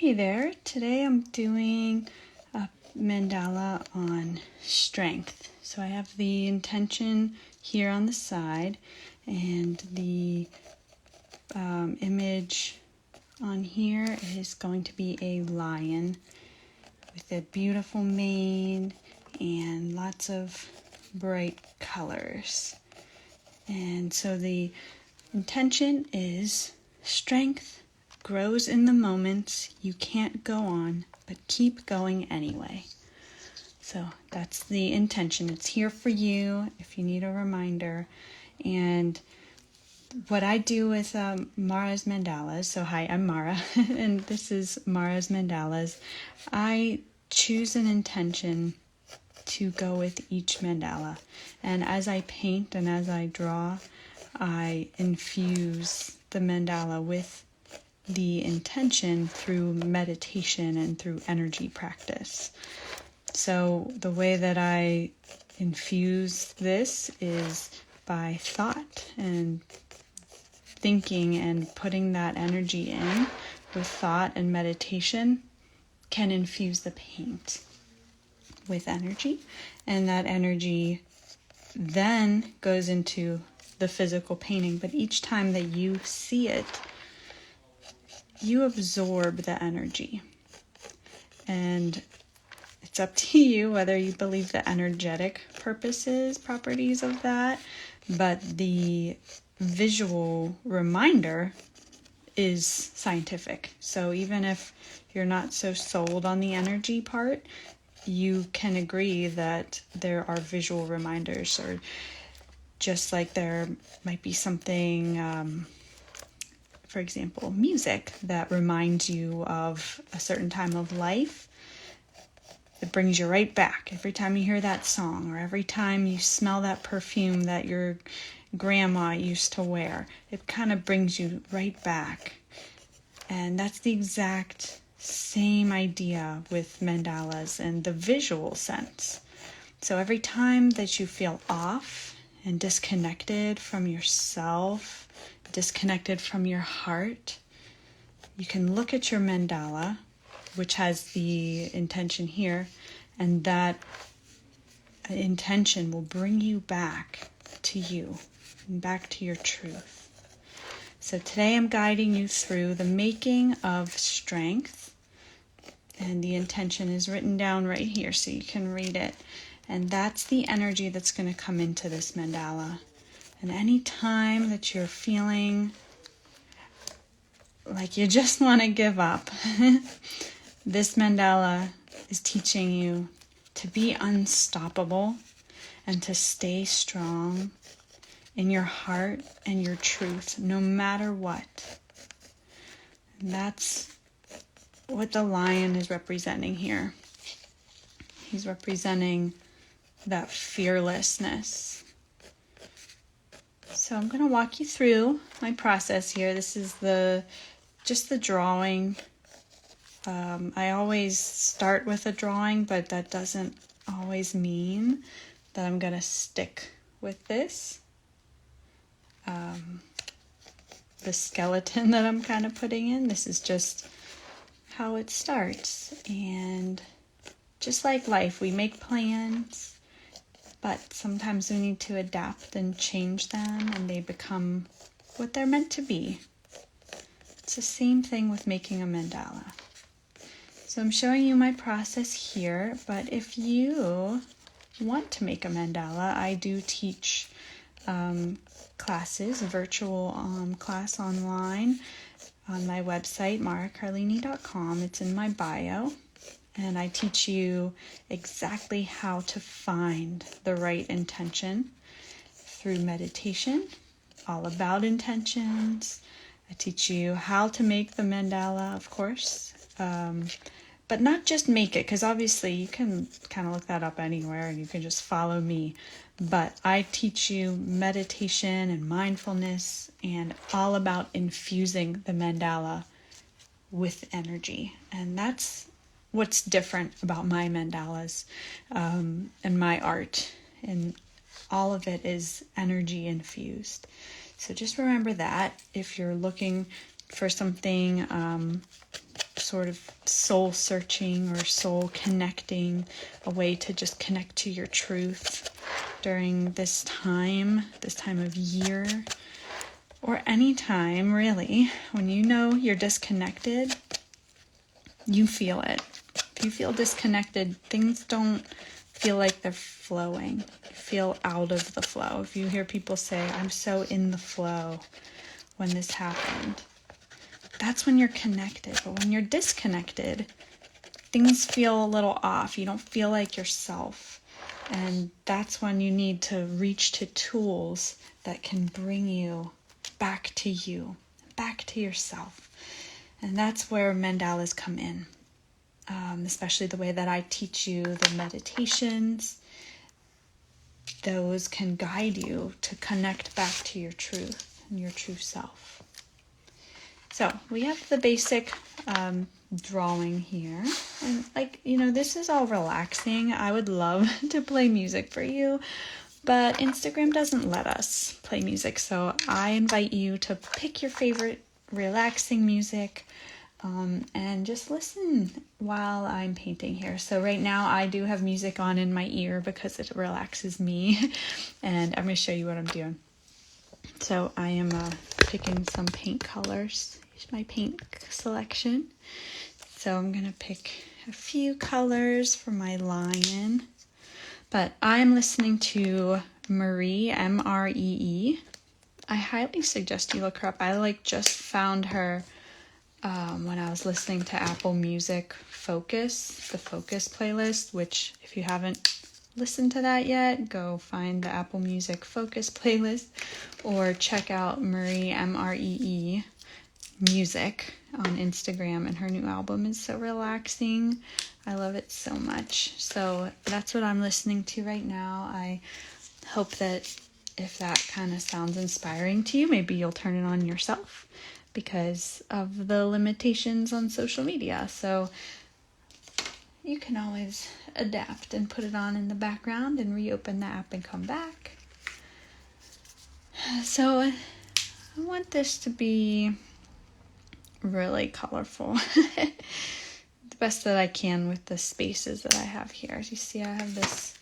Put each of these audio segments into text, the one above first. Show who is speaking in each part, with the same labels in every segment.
Speaker 1: Hey there, today I'm doing a mandala on strength. So I have the intention here on the side, and the image on here is going to be a lion with a beautiful mane and lots of bright colors. And so the intention is strength grows in the moments you can't go on, but keep going anyway. So that's the intention. It's here for you if you need a reminder. And what I do with Mara's Mandalas, so hi, I'm Mara, and this is Mara's Mandalas. I choose an intention to go with each mandala. And as I paint and as I draw, I infuse the mandala with the intention through meditation and through energy practice. So the way that I infuse this is by thought and thinking, and putting that energy in with thought and meditation can infuse the paint with energy, and that energy then goes into the physical painting. But each time that you see it, you absorb the energy, and it's up to you whether you believe the energetic properties of that, but the visual reminder is scientific. So even if you're not so sold on the energy part, you can agree that there are visual reminders, or just like there might be something, for example, music that reminds you of a certain time of life. It brings you right back every time you hear that song, or every time you smell that perfume that your grandma used to wear. It kind of brings you right back. And that's the exact same idea with mandalas and the visual sense. So every time that you feel off and disconnected from yourself, disconnected from your heart, you can look at your mandala, which has the intention here, and that intention will bring you back to you, and back to your truth. So today I'm guiding you through the making of strength, and the intention is written down right here so you can read it. And that's the energy that's going to come into this mandala. And any time that you're feeling like you just want to give up, this mandala is teaching you to be unstoppable and to stay strong in your heart and your truth, no matter what. And that's what the lion is representing here. He's representing that fearlessness. So I'm going to walk you through my process here. This is just the drawing. I always start with a drawing, but that doesn't always mean that I'm going to stick with this. The skeleton that I'm kind of putting in, this is just how it starts. And just like life, we make plans, but sometimes we need to adapt and change them, and they become what they're meant to be. It's the same thing with making a mandala. So I'm showing you my process here, but if you want to make a mandala, I do teach classes, a virtual class online on my website, maracarlini.com. It's in my bio. And I teach you exactly how to find the right intention through meditation, all about intentions. I teach you how to make the mandala, of course, but not just make it, because obviously you can kind of look that up anywhere and you can just follow me. But I teach you meditation and mindfulness, and all about infusing the mandala with energy. And that's what's different about my mandalas and my art, and all of it is energy infused. So just remember that if you're looking for something sort of soul searching or soul connecting, a way to just connect to your truth during this time of year, or any time really, when you know you're disconnected, you feel it. If you feel disconnected, things don't feel like they're flowing. You feel out of the flow. If you hear people say, I'm so in the flow when this happened, that's when you're connected. But when you're disconnected, things feel a little off. You don't feel like yourself. And that's when you need to reach to tools that can bring you, back to yourself. And that's where mandalas come in, especially the way that I teach you the meditations. Those can guide you to connect back to your truth and your true self. So we have the basic drawing here, and this is all relaxing. I would love to play music for you, but Instagram doesn't let us play music, so I invite you to pick your favorite relaxing music and just listen while I'm painting here. So right now I do have music on in my ear because it relaxes me, and I'm going to show you what I'm doing. So I am picking some paint colors. Here's my paint selection. So I'm going to pick a few colors for my lion. But I'm listening to Marie, M-R-E-E. I highly suggest you look her up. I just found her when I was listening to Apple Music Focus, the Focus playlist, which if you haven't listened to that yet, go find the Apple Music Focus playlist or check out Marie, M-R-E-E music on Instagram, and her new album is so relaxing. I love it so much. So that's what I'm listening to right now. I hope that if that kind of sounds inspiring to you, maybe you'll turn it on yourself because of the limitations on social media. So you can always adapt and put it on in the background and reopen the app and come back. So I want this to be really colorful. The best that I can with the spaces that I have here. As you see, I have this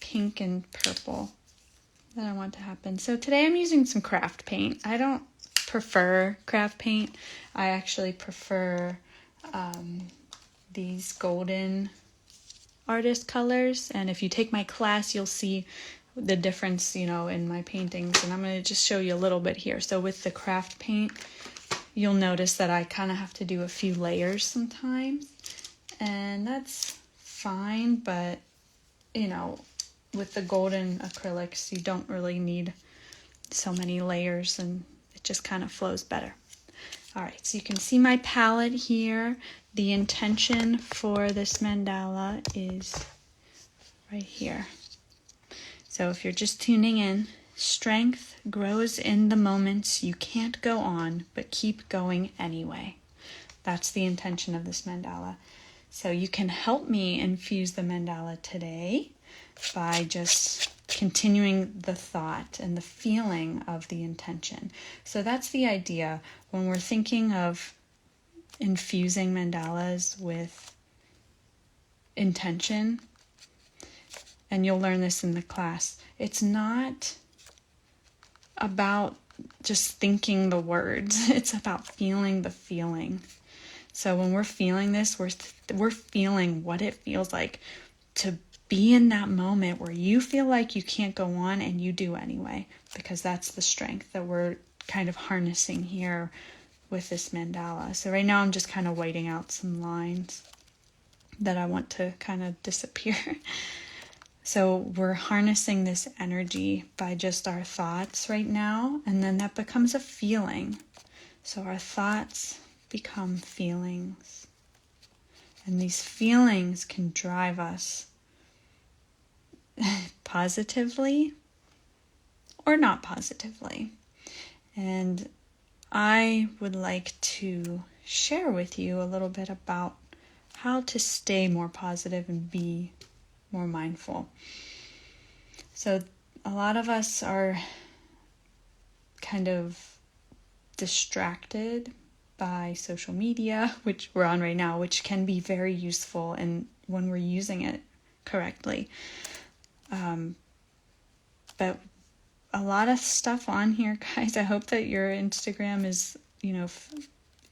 Speaker 1: pink and purple that I want to happen. So today I'm using some craft paint. I don't prefer craft paint. I actually prefer these golden artist colors, and if you take my class you'll see the difference in my paintings, and I'm going to just show you a little bit here. So with the craft paint, you'll notice that I kind of have to do a few layers sometimes, and that's fine, but with the golden acrylics you don't really need so many layers, and it just kind of flows better. Alright, so you can see my palette here. The intention for this mandala is right here. So if you're just tuning in, strength grows in the moments you can't go on, but keep going anyway. That's the intention of this mandala. So you can help me infuse the mandala today by just continuing the thought and the feeling of the intention. So that's the idea. When we're thinking of infusing mandalas with intention, and you'll learn this in the class, it's not about just thinking the words. It's about feeling the feeling. So when we're feeling this, we're feeling what it feels like to be in that moment where you feel like you can't go on and you do anyway, because that's the strength that we're kind of harnessing here with this mandala. So right now I'm just kind of whiting out some lines that I want to kind of disappear. So we're harnessing this energy by just our thoughts right now, and then that becomes a feeling. So our thoughts become feelings, and these feelings can drive us positively or not positively. And I would like to share with you a little bit about how to stay more positive and be more mindful. So a lot of us are kind of distracted by social media, which we're on right now, which can be very useful and when we're using it correctly. But a lot of stuff on here, guys. I hope that your Instagram is,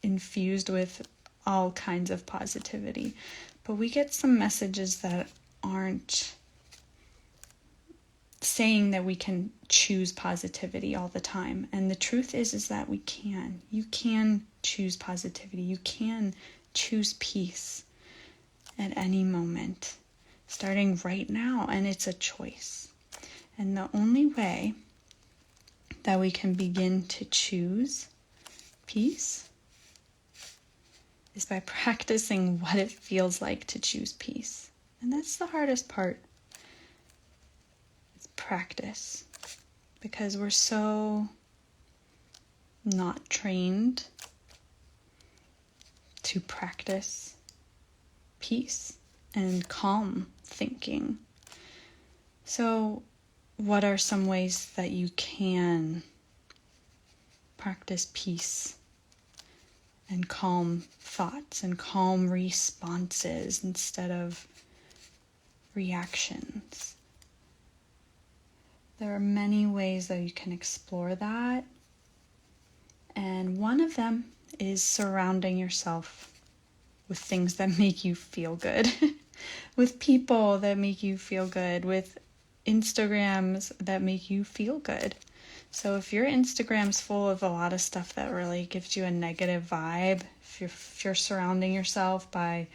Speaker 1: infused with all kinds of positivity. But we get some messages that aren't saying that we can choose positivity all the time. And the truth is that we can. You can choose positivity. You can choose peace at any moment, starting right now. And it's a choice. And the only way that we can begin to choose peace is by practicing what it feels like to choose peace. And that's the hardest part. It's practice. Because we're so not trained to practice peace and calm thinking. So, what are some ways that you can practice peace and calm thoughts and calm responses instead of reactions? There are many ways that you can explore that. And one of them is surrounding yourself with things that make you feel good, with people that make you feel good, with Instagrams that make you feel good. So if your Instagram's full of a lot of stuff that really gives you a negative vibe, if you're surrounding yourself by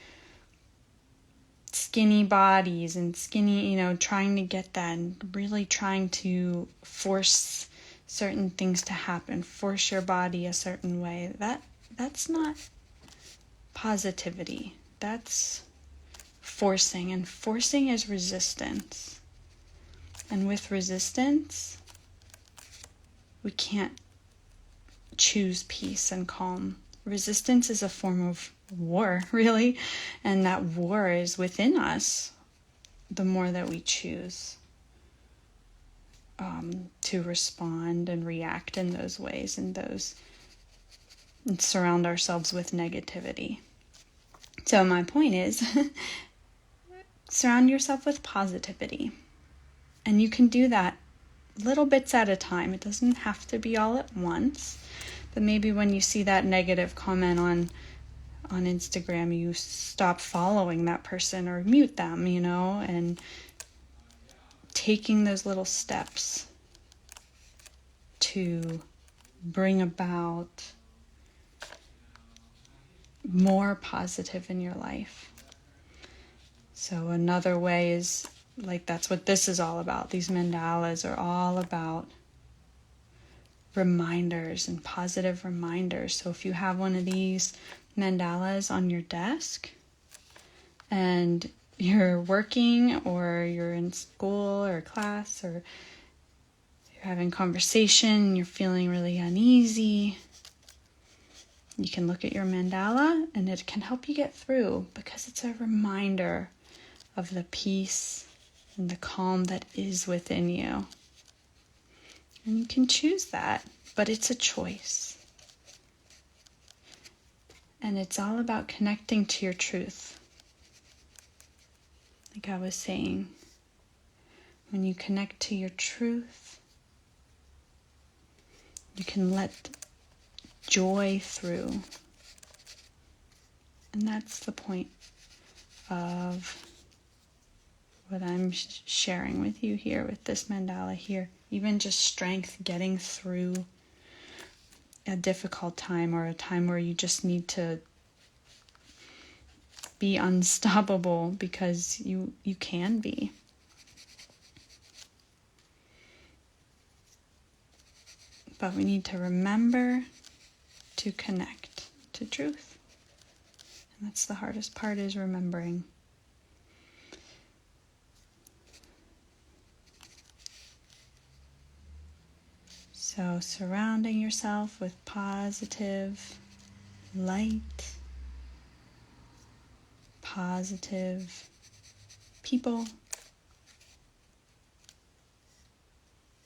Speaker 1: skinny bodies and skinny, trying to get that and really trying to force certain things to happen, force your body a certain way, that's not positivity. That's forcing, and forcing is resistance. And with resistance, we can't choose peace and calm. Resistance is a form of war, really, and that war is within us the more that we choose to respond and react in those ways and surround ourselves with negativity. So my point is, surround yourself with positivity. And you can do that little bits at a time. It doesn't have to be all at once. But maybe when you see that negative comment on Instagram, you stop following that person or mute them, and taking those little steps to bring about more positive in your life. So another way is, that's what this is all about. These mandalas are all about reminders and positive reminders. So if you have one of these mandalas on your desk and you're working or you're in school or class or you're having conversation and you're feeling really uneasy, you can look at your mandala and it can help you get through, because it's a reminder of the peace and the calm that is within you. And you can choose that, but it's a choice. And it's all about connecting to your truth. Like I was saying, when you connect to your truth, you can let joy through. And that's the point of what I'm sharing with you here with this mandala here. Even just strength getting through a difficult time, or a time where you just need to be unstoppable, because you can be. But we need to remember to connect to truth. And that's the hardest part, is remembering. So surrounding yourself with positive light, positive people,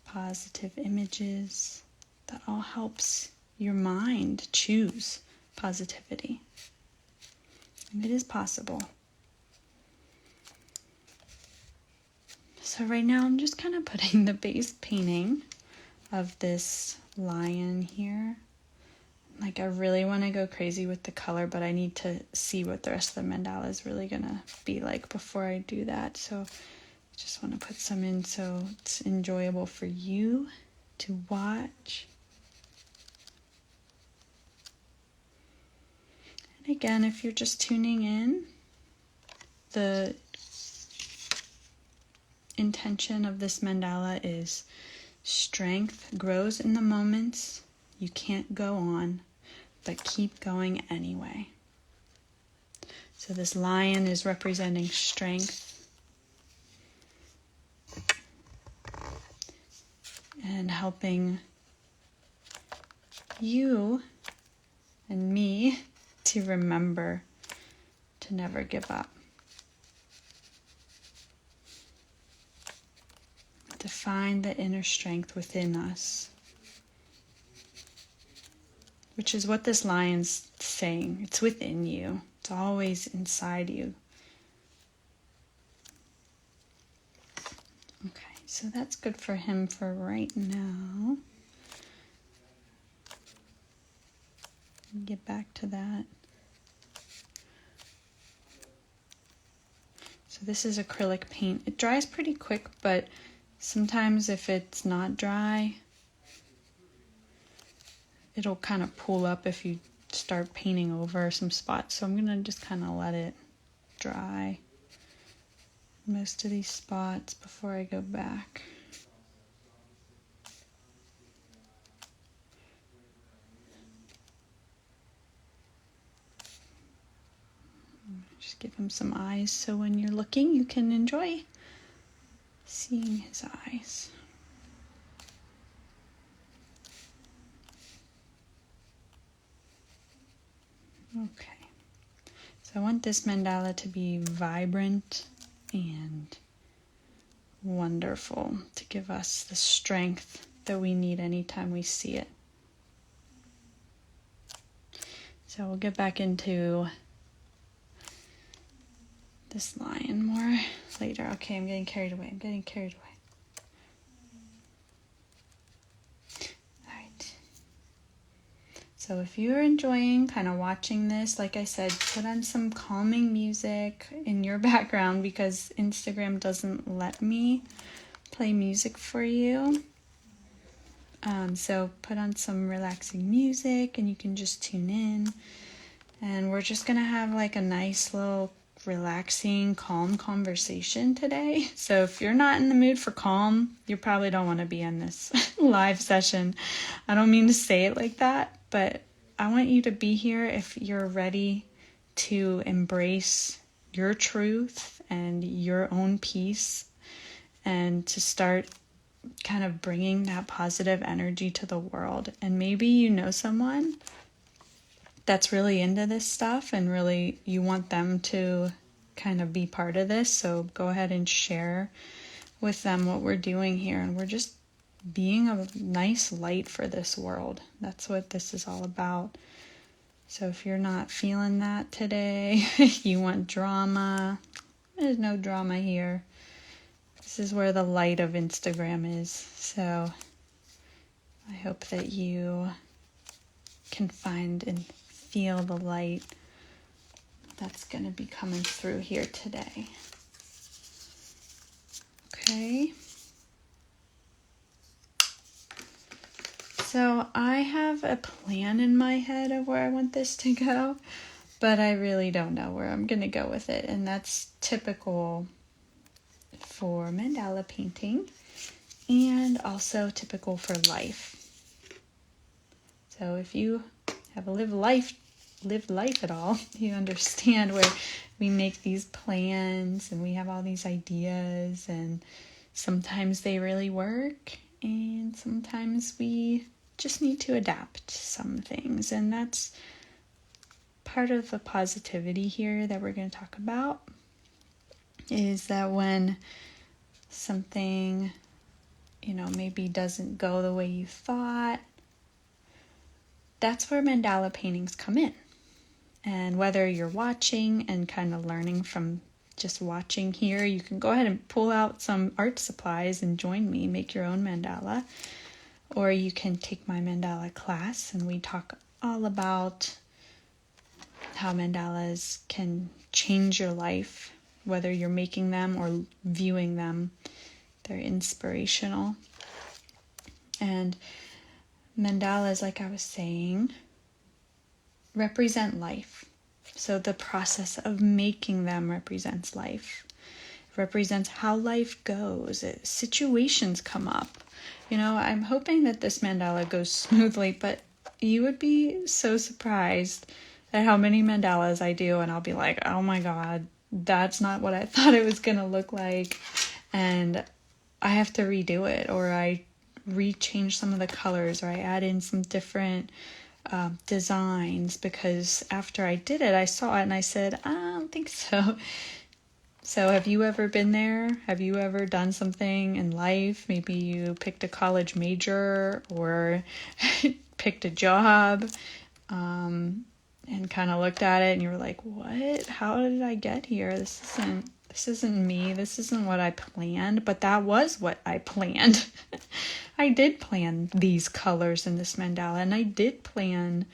Speaker 1: positive images, that all helps your mind choose positivity. And it is possible. So right now I'm just kind of putting the base painting of this lion here. Like, I really want to go crazy with the color, but I need to see what the rest of the mandala is really going to be like before I do that. So I just want to put some in so it's enjoyable for you to watch. And again, if you're just tuning in, the intention of this mandala is strength grows in the moments you can't go on, but keep going anyway. So this lion is representing strength and helping you and me to remember to never give up. To find the inner strength within us, which is what this lion's saying. It's within you. It's always inside you. Okay, so that's good for him for right now. Get back to that. So this is acrylic paint. It dries pretty quick, but sometimes if it's not dry, it'll kind of pull up if you start painting over some spots. So I'm going to just kind of let it dry most of these spots before I go back. Just give him some eyes so when you're looking you can enjoy seeing his eyes. Okay, so I want this mandala to be vibrant and wonderful, to give us the strength that we need anytime we see it. So we'll get back into this lion more later. Okay, I'm getting carried away. So if you're enjoying kind of watching this, like I said, put on some calming music in your background because Instagram doesn't let me play music for you. So put on some relaxing music and you can just tune in. And we're just going to have like a nice little relaxing, calm conversation today. So if you're not in the mood for calm, you probably don't want to be in this live session. I don't mean to say it like that, but I want you to be here if you're ready to embrace your truth and your own peace and to start kind of bringing that positive energy to the world. And maybe you know someone that's really into this stuff and really you want them to kind of be part of this. So go ahead and share with them what we're doing here. And we're just being a nice light for this world. That's what this is all about. So if you're not feeling that today, you want drama, there's no drama here. This is where the light of Instagram is. So I hope that you can find and feel the light that's going to be coming through here today. Okay. So I have a plan in my head of where I want this to go, but I really don't know where I'm going to go with it. And that's typical for mandala painting and also typical for life. So if you have lived life at all, you understand where we make these plans and we have all these ideas and sometimes they really work and sometimes we just need to adapt some things. And that's part of the positivity here that we're going to talk about, is that when something, maybe doesn't go the way you thought, that's where mandala paintings come in. And whether you're watching and kind of learning from just watching here, you can go ahead and pull out some art supplies and join me, make your own mandala. Or you can take my mandala class, and we talk all about how mandalas can change your life, whether you're making them or viewing them. They're inspirational. And mandalas, like I was saying, represent life. So the process of making them represents life. It represents how life goes. Situations come up. I'm hoping that this mandala goes smoothly, but you would be so surprised at how many mandalas I do, and I'll be like, oh my God, that's not what I thought it was going to look like. And I have to redo it, or I rechange some of the colors, or I add in some different designs, because after I did it, I saw it and I said, I don't think so. So have you ever been there? Have you ever done something in life? Maybe you picked a college major or picked a job and kind of looked at it and you were like, what? How did I get here? This isn't me. This isn't what I planned, but that was what I planned. I did plan these colors in this mandala, and I did plan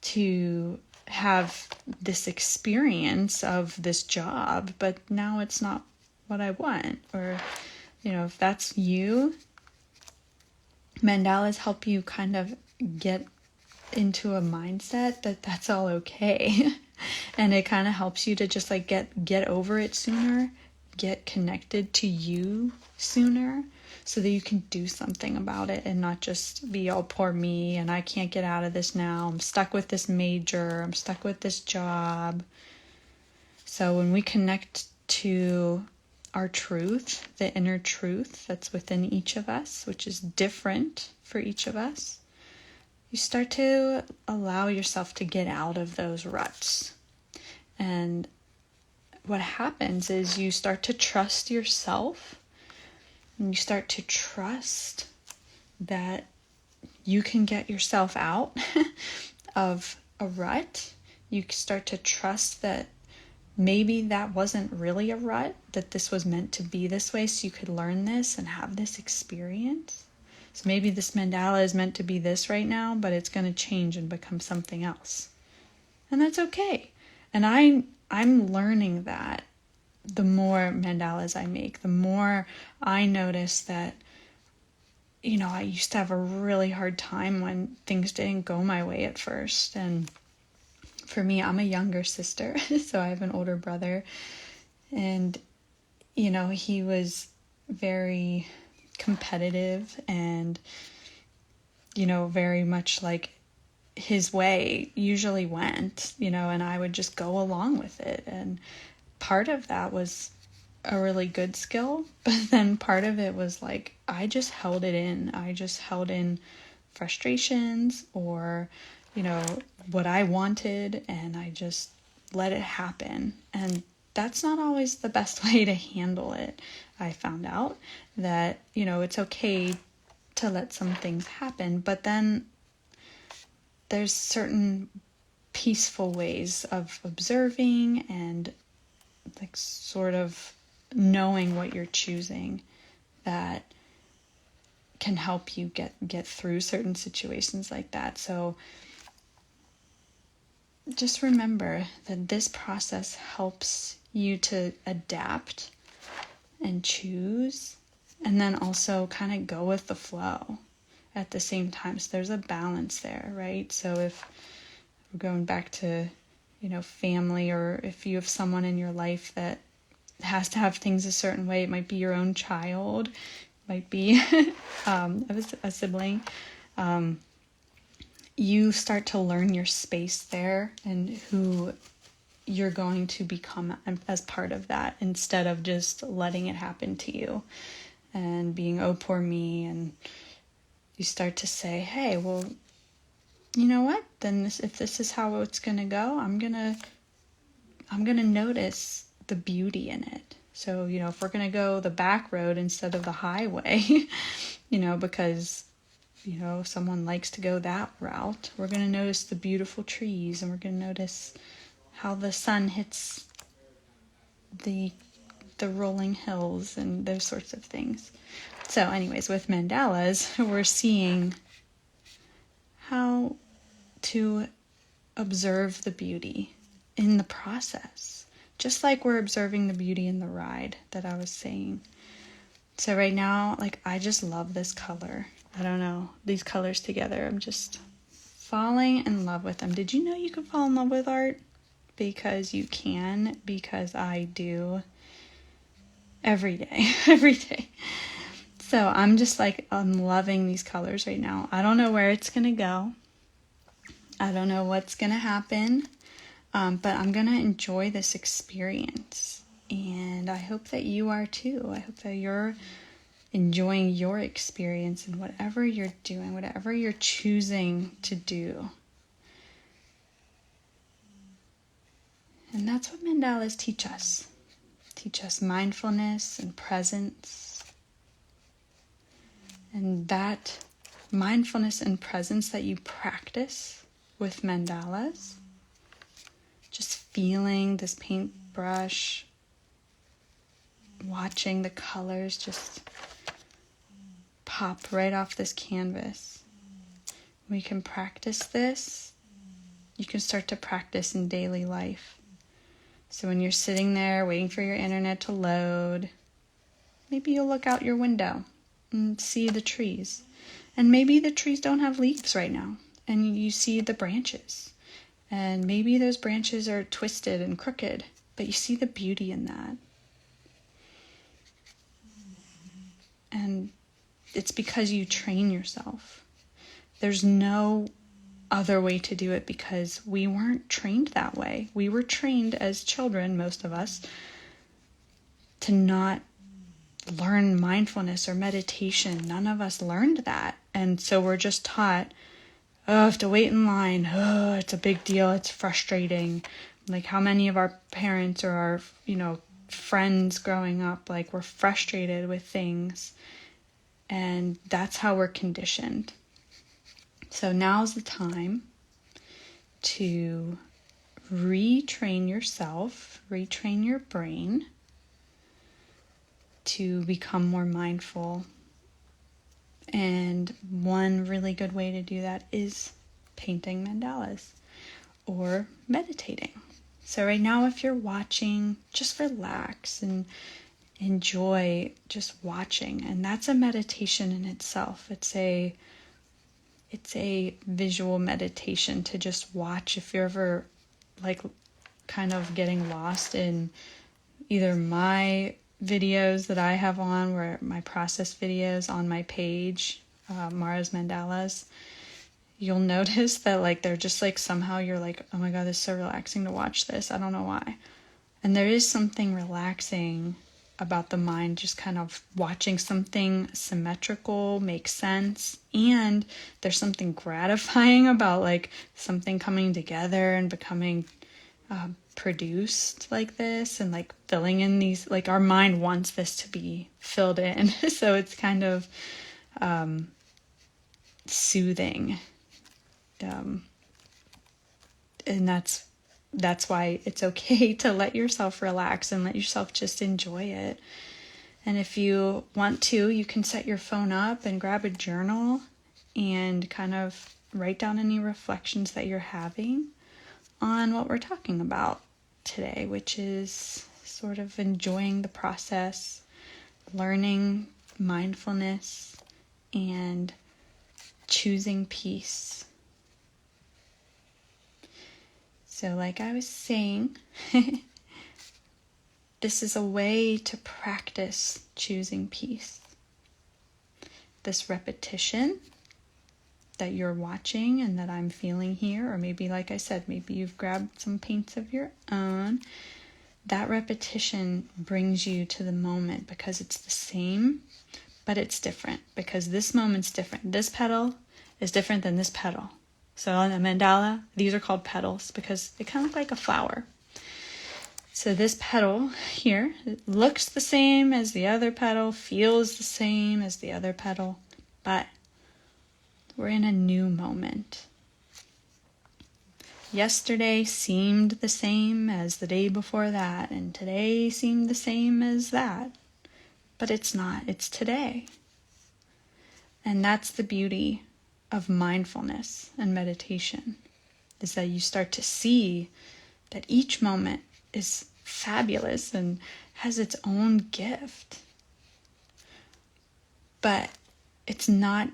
Speaker 1: to have this experience of this job, but now it's not what I want. Or, if that's you, mandalas help you kind of get into a mindset that that's all okay. And it kind of helps you to just like get over it sooner, get connected to you sooner, so that you can do something about it and not just be, oh, poor me, and I can't get out of this now. I'm stuck with this major. I'm stuck with this job. So when we connect to our truth, the inner truth that's within each of us, which is different for each of us, you start to allow yourself to get out of those ruts. And what happens is you start to trust yourself, and you start to trust that you can get yourself out of a rut. You start to trust that maybe that wasn't really a rut, that this was meant to be this way so you could learn this and have this experience. So maybe this mandala is meant to be this right now, but it's going to change and become something else. And that's okay. And I'm learning that the more mandalas I make, the more I notice that, I used to have a really hard time when things didn't go my way at first. And for me, I'm a younger sister, so I have an older brother. And, he was very competitive and, very much like his way usually went, and I would just go along with it. And part of that was a really good skill, but then part of it was like, I just held it in. I just held in frustrations or, what I wanted, and I just let it happen. And that's not always the best way to handle it. I found out that, it's okay to let some things happen, but then there's certain peaceful ways of observing and like sort of knowing what you're choosing that can help you get through certain situations like that. So just remember that this process helps you to adapt and choose, and then also kind of go with the flow at the same time. So there's a balance there, right? So if we're going back to, family, or if you have someone in your life that has to have things a certain way, it might be your own child, might be a sibling, you start to learn your space there and who you're going to become as part of that, instead of just letting it happen to you and being, oh, poor me. And you start to say, hey, well, you know what? Then if this is how it's going to go, I'm going to notice the beauty in it. So, if we're going to go the back road instead of the highway, because you know, someone likes to go that route, we're going to notice the beautiful trees, and we're going to notice how the sun hits the rolling hills and those sorts of things. So anyways, with mandalas, we're seeing how to observe the beauty in the process, just like we're observing the beauty in the ride that I was saying. So right now, like, I just love this color. I don't know, these colors together, I'm just falling in love with them. Did you know you could fall in love with art? Because you can, because I do every day, every day. So I'm just like, I'm loving these colors right now. I don't know where it's going to go. I don't know what's going to happen, but I'm going to enjoy this experience. And I hope that you are too. I hope that you're enjoying your experience in whatever you're doing, whatever you're choosing to do. And that's what mandalas teach us. Teach us mindfulness and presence. And that mindfulness and presence that you practice with mandalas, just feeling this paintbrush, watching the colors just pop right off this canvas. We can practice this. You can start to practice in daily life. So when you're sitting there waiting for your internet to load, maybe you'll look out your window and see the trees. And maybe the trees don't have leaves right now, and you see the branches. And maybe those branches are twisted and crooked, but you see the beauty in that. And it's because you train yourself. There's no other way to do it, because we weren't trained that way. We were trained as children, most of us, to not learn mindfulness or meditation. None of us learned that. And so we're just taught, oh, I have to wait in line. Oh, it's a big deal. It's frustrating. Like, how many of our parents or our, friends growing up, like, were frustrated with things. And that's how we're conditioned. So now's the time to retrain yourself, retrain your brain to become more mindful. And one really good way to do that is painting mandalas or meditating. So right now, if you're watching, just relax and enjoy just watching. And that's a meditation in itself. It's a visual meditation to just watch. If you're ever like kind of getting lost in either my videos that I have on, where my process videos on my page, Mara's Mandalas, you'll notice that like they're just like, somehow you're like, oh my god, this is so relaxing to watch this. I don't know why. And there is something relaxing about the mind, just kind of watching something symmetrical make sense. And there's something gratifying about like something coming together and becoming produced like this, and like filling in these, like our mind wants this to be filled in. So it's kind of soothing. And that's why it's okay to let yourself relax and let yourself just enjoy it. And if you want to, you can set your phone up and grab a journal and kind of write down any reflections that you're having on what we're talking about today, which is sort of enjoying the process, learning mindfulness, and choosing peace. So like I was saying, this is a way to practice choosing peace. This repetition that you're watching and that I'm feeling here, or maybe like I said, maybe you've grabbed some paints of your own, that repetition brings you to the moment, because it's the same, but it's different, because this moment's different. This petal is different than this petal. So on a mandala, these are called petals because they kind of look like a flower. So this petal here, it looks the same as the other petal, feels the same as the other petal, but We're in a new moment. Yesterday seemed the same as the day before that, and today seemed the same as that. But it's not. It's today. And that's the beauty of mindfulness and meditation, is that you start to see that each moment is fabulous and has its own gift. But it's not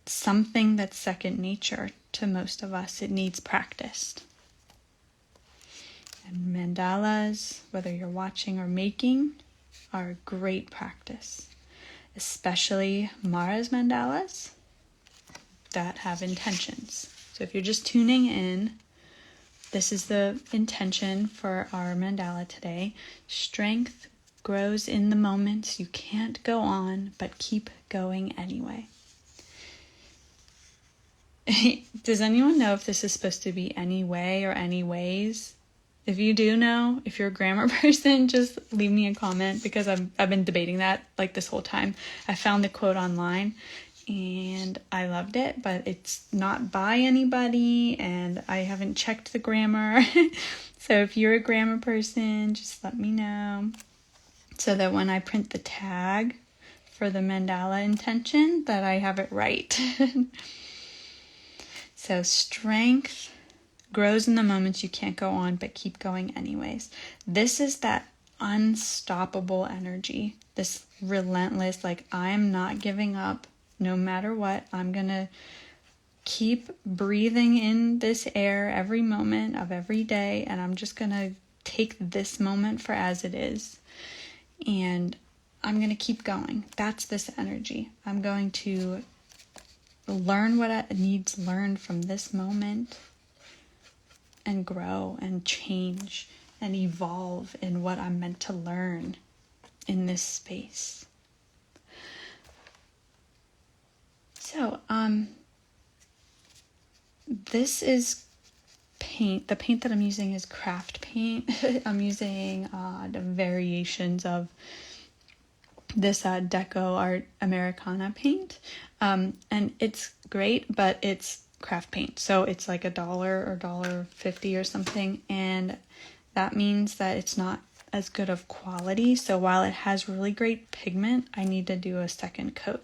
Speaker 1: something that's second nature to most of us. It needs practice. And mandalas, whether you're watching or making, are a great practice, especially Mara's mandalas that have intentions. So if you're just tuning in, this is the intention for our mandala today. Strength grows in the moments you can't go on, but keep going anyway. Does anyone know if this is supposed to be any way or any ways? If you do know, if you're a grammar person, just leave me a comment, because I've been debating that like this whole time. I found the quote online and I loved it, but it's not by anybody and I haven't checked the grammar. So if you're a grammar person, just let me know, so that when I print the tag for the mandala intention, that I have it right. So strength grows in the moments you can't go on, but keep going anyways. This is that unstoppable energy, this relentless, like, I'm not giving up no matter what. I'm going to keep breathing in this air every moment of every day, and I'm just going to take this moment for as it is. And I'm going to keep going. That's this energy. I'm going to learn what needs learned from this moment and grow and change and evolve in what I'm meant to learn in this space. So, this is paint. The paint that I'm using is craft paint. I'm using the variations of this Deco Art Americana paint. And it's great, but it's craft paint. So it's like $1 or $1.50 or something. And that means that it's not as good of quality. So while it has really great pigment, I need to do a second coat.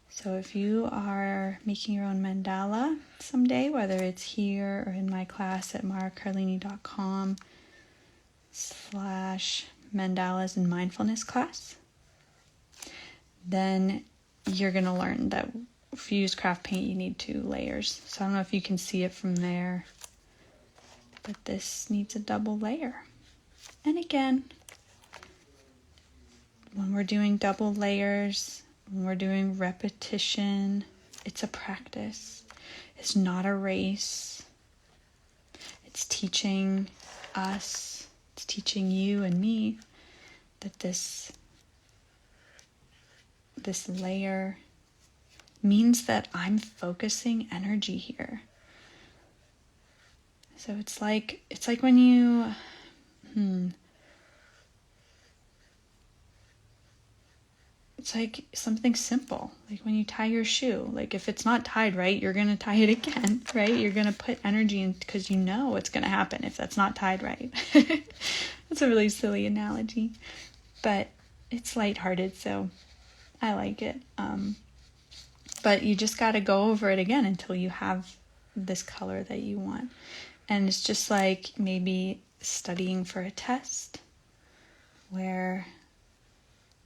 Speaker 1: So if you are making your own mandala someday, whether it's here or in my class at maracarlini.com/mandalas and mindfulness class, then you're going to learn that if you use craft paint, you need 2 layers. So I don't know if you can see it from there, but this needs a double layer. And again, when we're doing double layers, when we're doing repetition, it's a practice. It's not a race. It's teaching us, it's teaching you and me that this layer means that I'm focusing energy here. So it's like when you it's like something simple, like when you tie your shoe. Like if it's not tied right, you're going to tie it again, right? You're going to put energy in because you know what's going to happen if that's not tied right. That's a really silly analogy, but it's lighthearted, so I like it. But you just got to go over it again until you have this color that you want. And it's just like maybe studying for a test where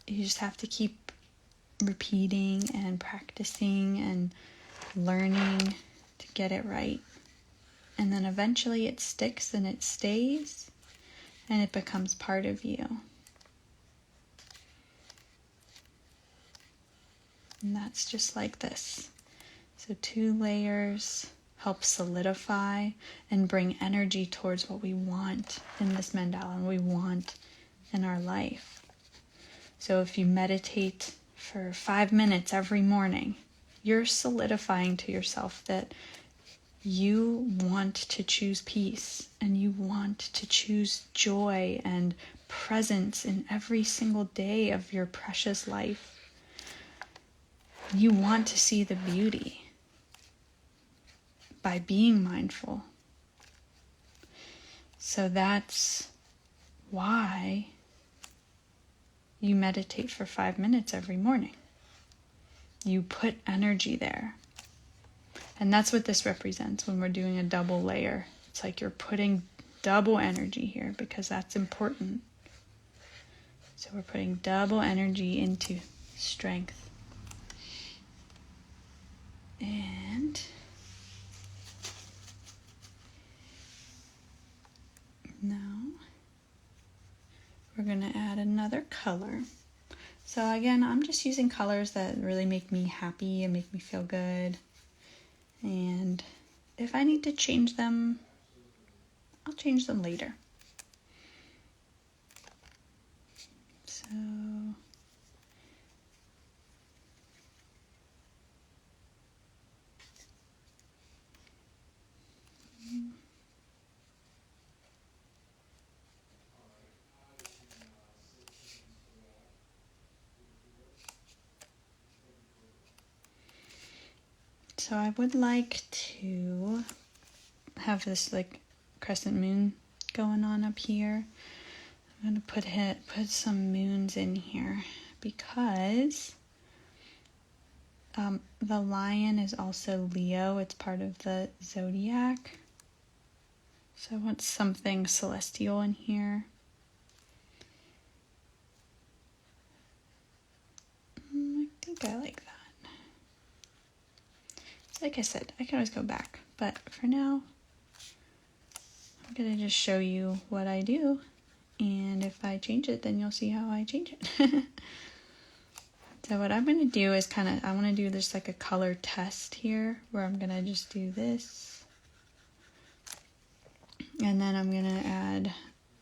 Speaker 1: you just have to keep repeating and practicing and learning to get it right. And then eventually it sticks and it stays and it becomes part of you. And that's just like this. So 2 layers help solidify and bring energy towards what we want in this mandala and we want in our life. So if you meditate for 5 minutes every morning, you're solidifying to yourself that you want to choose peace and you want to choose joy and presence in every single day of your precious life. You want to see the beauty. by being mindful. So that's why you meditate for 5 minutes every morning. You put energy there. And that's what this represents when we're doing a double layer. It's like you're putting double energy here because that's important. So we're putting double energy into strength. And now we're going to add another color. So again, I'm just using colors that really make me happy and make me feel good. And if I need to change them, I'll change them later. So I would like to have this like crescent moon going on up here. I'm going to put some moons in here because the lion is also Leo. It's part of the zodiac. So I want something celestial in here. I think I like that. Like I said, I can always go back, but for now, I'm going to just show you what I do, and if I change it, then you'll see how I change it. So what I'm going to do is I want to do this like a color test here, where I'm going to just do this, and then I'm going to add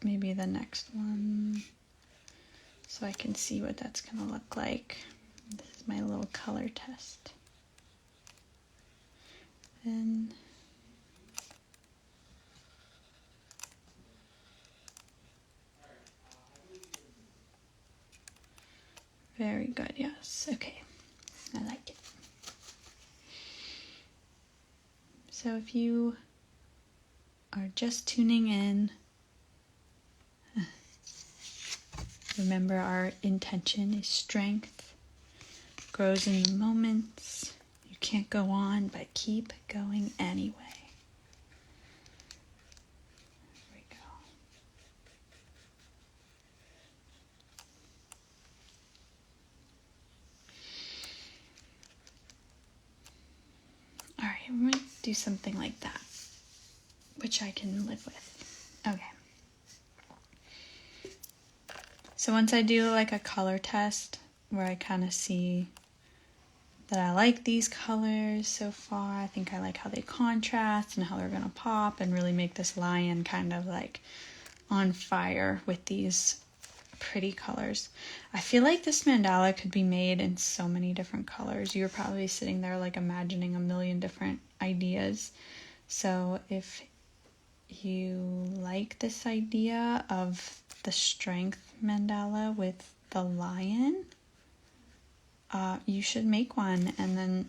Speaker 1: maybe the next one, so I can see what that's going to look like. This is my little color test. Then very good, yes. Okay, I like it. So if you are just tuning in, remember our intention is strength, grows in the moments. You can't go on, but keep going anyway. There we go. All right, I'm going to do something like that, which I can live with. Okay. So once I do like a color test where I kind of see that I like these colors so far, I think I like how they contrast and how they're going to pop and really make this lion kind of like on fire with these pretty colors. I feel like this mandala could be made in so many different colors. You're probably sitting there like imagining a million different ideas. So if you like this idea of the strength mandala with the lion, you should make one and then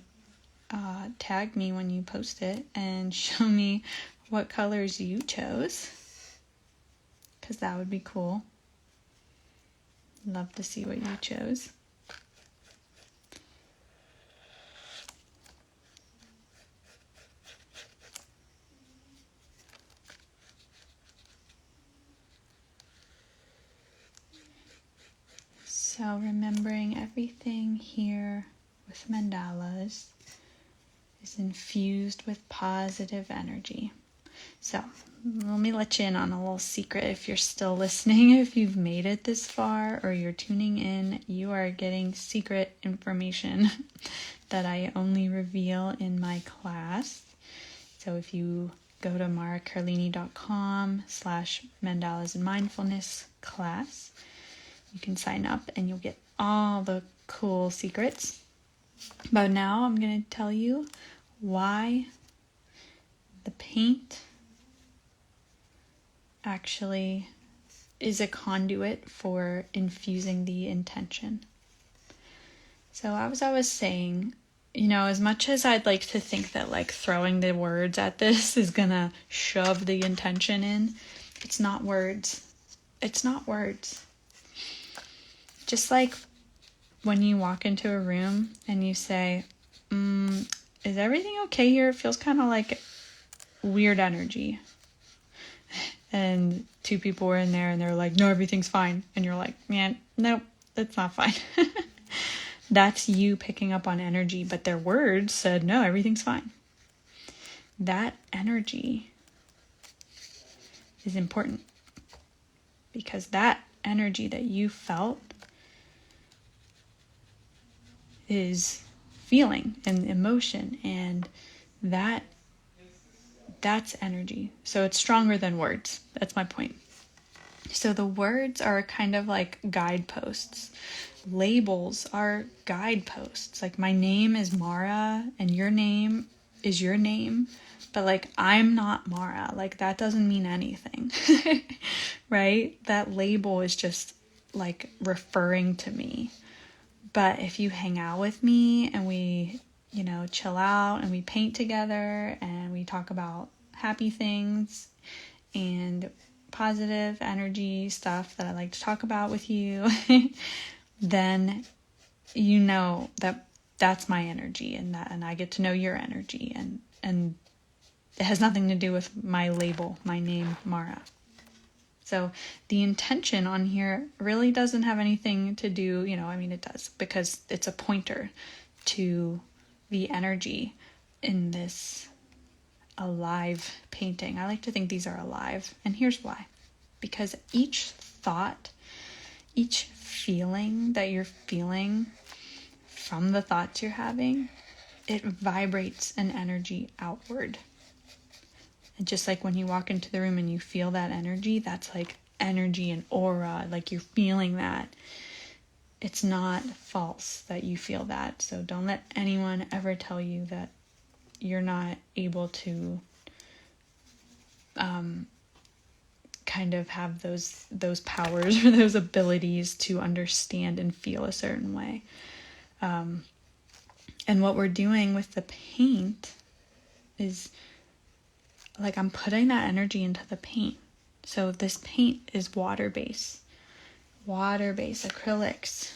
Speaker 1: tag me when you post it and show me what colors you chose, because that would be cool. Love to see what you chose. So remembering everything here with mandalas is infused with positive energy. So let me let you in on a little secret. If you're still listening, if you've made it this far or you're tuning in, you are getting secret information that I only reveal in my class. So if you go to maracarlini.com/mandalas and mindfulness class, you can sign up and you'll get all the cool secrets. But now I'm going to tell you why the paint actually is a conduit for infusing the intention. So as I was saying, as much as I'd like to think that like throwing the words at this is gonna shove the intention in, it's not words. It's not words. Just like when you walk into a room and you say, is everything okay here? It feels kind of like weird energy. And two people were in there and they're like, no, everything's fine. And you're like, man, nope, it's not fine. That's you picking up on energy, but their words said, no, everything's fine. That energy is important because that energy that you felt is feeling and emotion, and that's energy. So it's stronger than words. That's my point. So the words are kind of like guideposts. Labels are guideposts. Like my name is Mara and your name is your name, but like I'm not Mara. Like that doesn't mean anything. Right? That label is just like referring to me. But if you hang out with me and we, chill out and we paint together and we talk about happy things and positive energy stuff that I like to talk about with you, then you know that that's my energy, and I get to know your energy, and it has nothing to do with my label, my name, Mara. So the intention on here really doesn't have anything to do, it does, because it's a pointer to the energy in this alive painting. I like to think these are alive, and here's why. Because each thought, each feeling that you're feeling from the thoughts you're having, it vibrates an energy outward. And just like when you walk into the room and you feel that energy, that's like energy and aura, like you're feeling that. It's not false that you feel that. So don't let anyone ever tell you that you're not able to kind of have those powers or those abilities to understand and feel a certain way. And what we're doing with the paint is like I'm putting that energy into the paint. So this paint is water-based acrylics.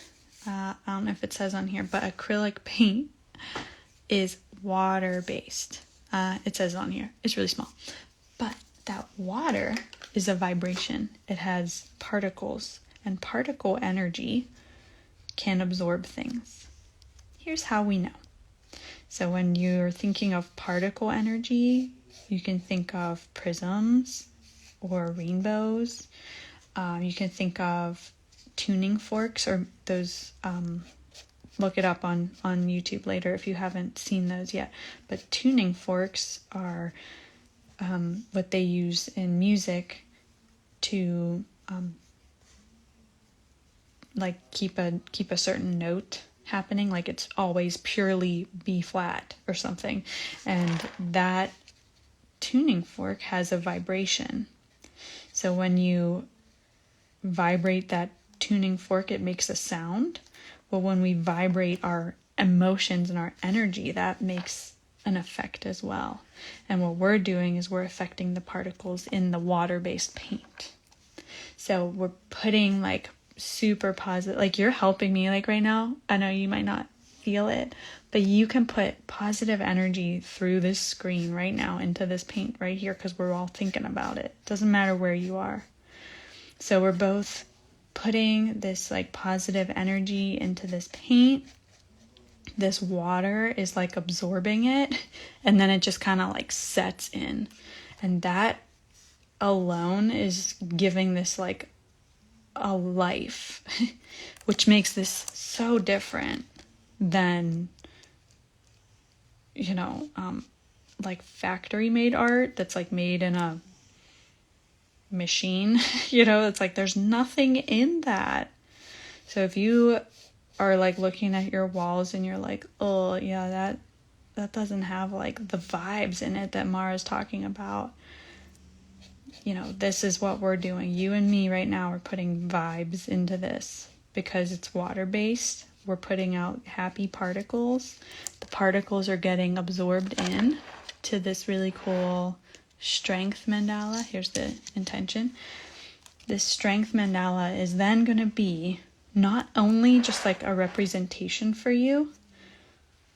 Speaker 1: I don't know if it says on here, but acrylic paint is water-based. It says on here. It's really small. But that water is a vibration. It has particles, and particle energy can absorb things. Here's how we know. So when you're thinking of particle energy, you can think of prisms or rainbows. You can think of tuning forks, or those, look it up on YouTube later if you haven't seen those yet. But tuning forks are what they use in music to like keep a certain note happening, like it's always purely B flat or something. And that tuning fork has a vibration. So when you vibrate that tuning fork, it makes a sound. Well, when we vibrate our emotions and our energy, that makes an effect as well. And what we're doing is we're affecting the particles in the water-based paint. So we're putting like super positive, like you're helping me like right now. I know you might not feel it, but you can put positive energy through this screen right now into this paint right here, because we're all thinking about it. Doesn't matter where you are. So we're both putting this like positive energy into this paint. This water is like absorbing it, and then it just kind of like sets in. And that alone is giving this like a life, which makes this so different than, like factory made art that's like made in a machine. It's like there's nothing in that. So if you are like looking at your walls and you're like, oh yeah, that doesn't have like the vibes in it that Mara's talking about, this is what we're doing. You and me right now are putting vibes into this because it's water-based. we're putting out happy particles. The particles are getting absorbed in to this really cool strength mandala. Here's the intention. This strength mandala is then going to be not only just like a representation for you,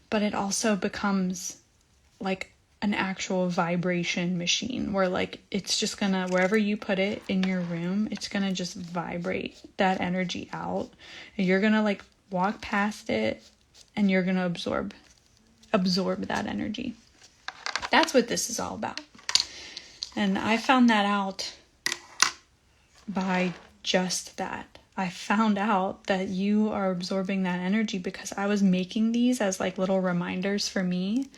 Speaker 1: but it also becomes like an actual vibration machine where like it's just gonna, wherever you put it in your room, it's gonna just vibrate that energy out. And you're gonna like walk past it and you're gonna absorb that energy. That's what this is all about. And I found that out by just that. I found out that you are absorbing that energy because I was making these as like little reminders for me.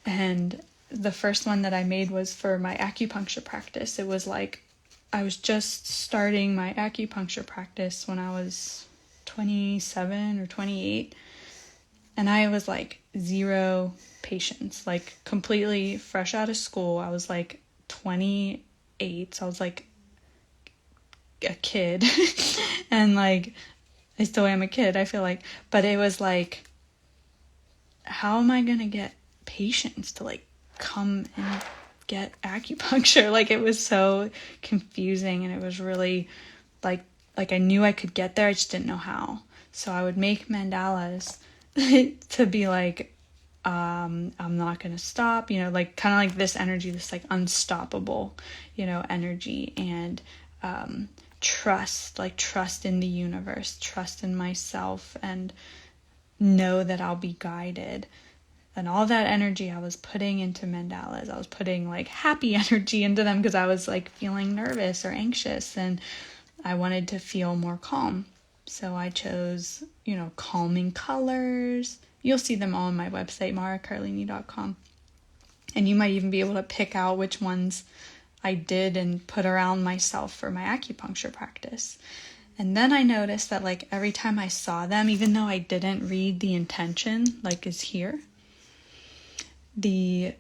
Speaker 1: And the first one that I made was for my acupuncture practice. It was like I was just starting my acupuncture practice when I was 27 or 28. And I was like 0 patients, like completely fresh out of school. I was like 28. So I was like a kid. And like I still am a kid, I feel like. But it was like, how am I going to get patients to like come and get acupuncture? Like it was so confusing, and it was really like I knew I could get there, I just didn't know how. So I would make mandalas to be like, I'm not gonna stop, you know, like kind of like this energy, this like unstoppable, you know, energy, and trust in the universe, trust in myself, and know that I'll be guided. And all that energy I was putting into mandalas, I was putting like happy energy into them because I was like feeling nervous or anxious, and I wanted to feel more calm. So I chose, you know, calming colors. You'll see them all on my website, maracarlini.com. And you might even be able to pick out which ones I did and put around myself for my acupuncture practice. And then I noticed that like every time I saw them, even though I didn't read the intention, like is here, the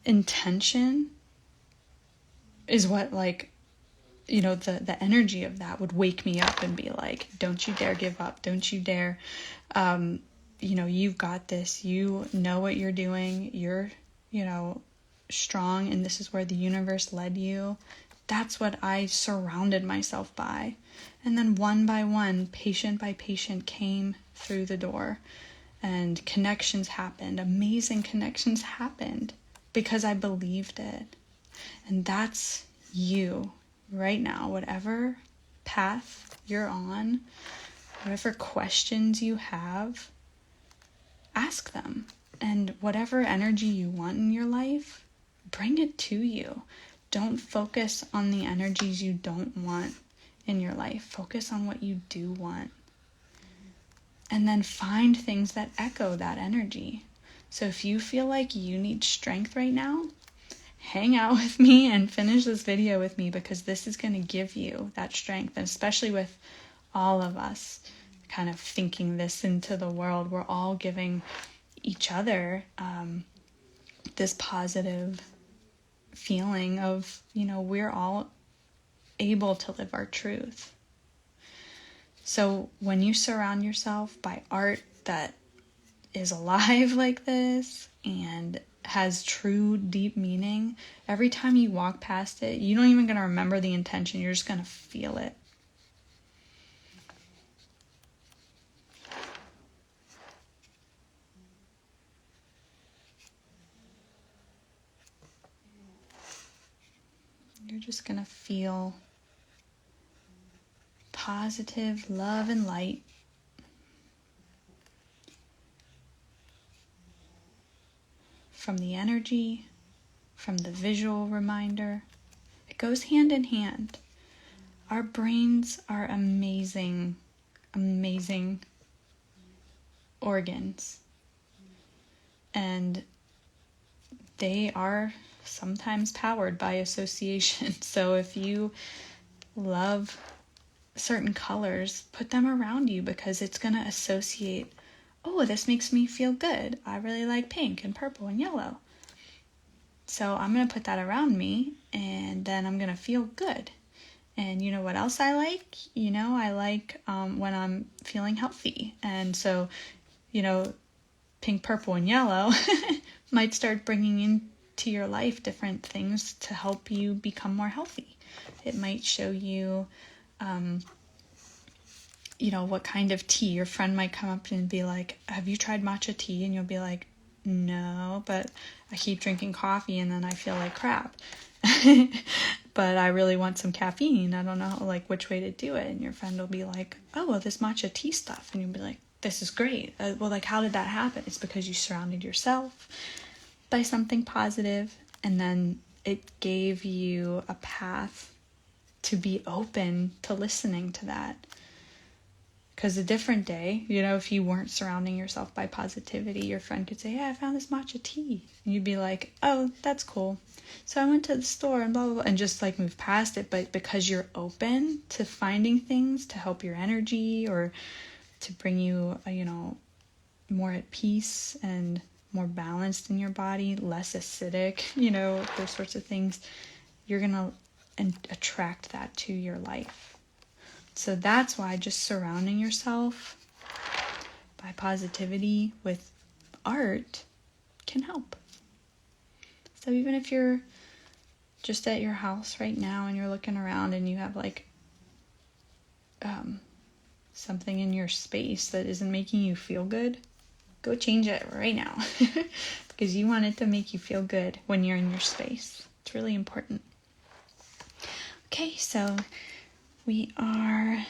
Speaker 1: intention is what like, you know, the energy of that would wake me up and be like, don't you dare give up. Don't you dare, you know, you've got this. You know what you're doing. You're, you know, strong, and this is where the universe led you. That's what I surrounded myself by. And then one by one, patient by patient came through the door, and connections happened. Amazing connections happened because I believed it. And that's you right now. Whatever path you're on, whatever questions you have, ask them. And whatever energy you want in your life, bring it to you. Don't focus on the energies you don't want in your life. Focus on what you do want. And then find things that echo that energy. So if you feel like you need strength right now, hang out with me and finish this video with me, because this is going to give you that strength. And especially with all of us kind of thinking this into the world, we're all giving each other this positive feeling of, you know, we're all able to live our truth. So when you surround yourself by art that is alive like this and has true deep meaning, every time you walk past it, you don't even going to remember the intention, you're just going to feel it. You're just going to feel positive love and light. From the energy, from the visual reminder. It goes hand in hand. Our brains are amazing, amazing organs. And they are sometimes powered by association. So if you love certain colors, put them around you, because it's going to associate, oh, this makes me feel good. I really like pink and purple and yellow. So I'm going to put that around me, and then I'm going to feel good. And you know what else I like? I like when I'm feeling healthy. And so, pink, purple, and yellow might start bringing into your life different things to help you become more healthy. It might show you, what kind of tea. Your friend might come up and be like, have you tried matcha tea? And you'll be like, no, but I keep drinking coffee and then I feel like crap. But I really want some caffeine. I don't know which way to do it. And your friend will be like, oh, well, this matcha tea stuff. And you'll be like, this is great. Well, how did that happen? It's because you surrounded yourself by something positive, and then it gave you a path to be open to listening to that. Because a different day, if you weren't surrounding yourself by positivity, your friend could say, yeah, I found this matcha tea. And you'd be like, oh, that's cool. So I went to the store and blah, blah, blah, and just move past it. But because you're open to finding things to help your energy or to bring you, more at peace and more balanced in your body, less acidic, those sorts of things, you're going to attract that to your life. So that's why just surrounding yourself by positivity with art can help. So even if you're just at your house right now and you're looking around and you have something in your space that isn't making you feel good, go change it right now. Because you want it to make you feel good when you're in your space. It's really important. Okay, so we are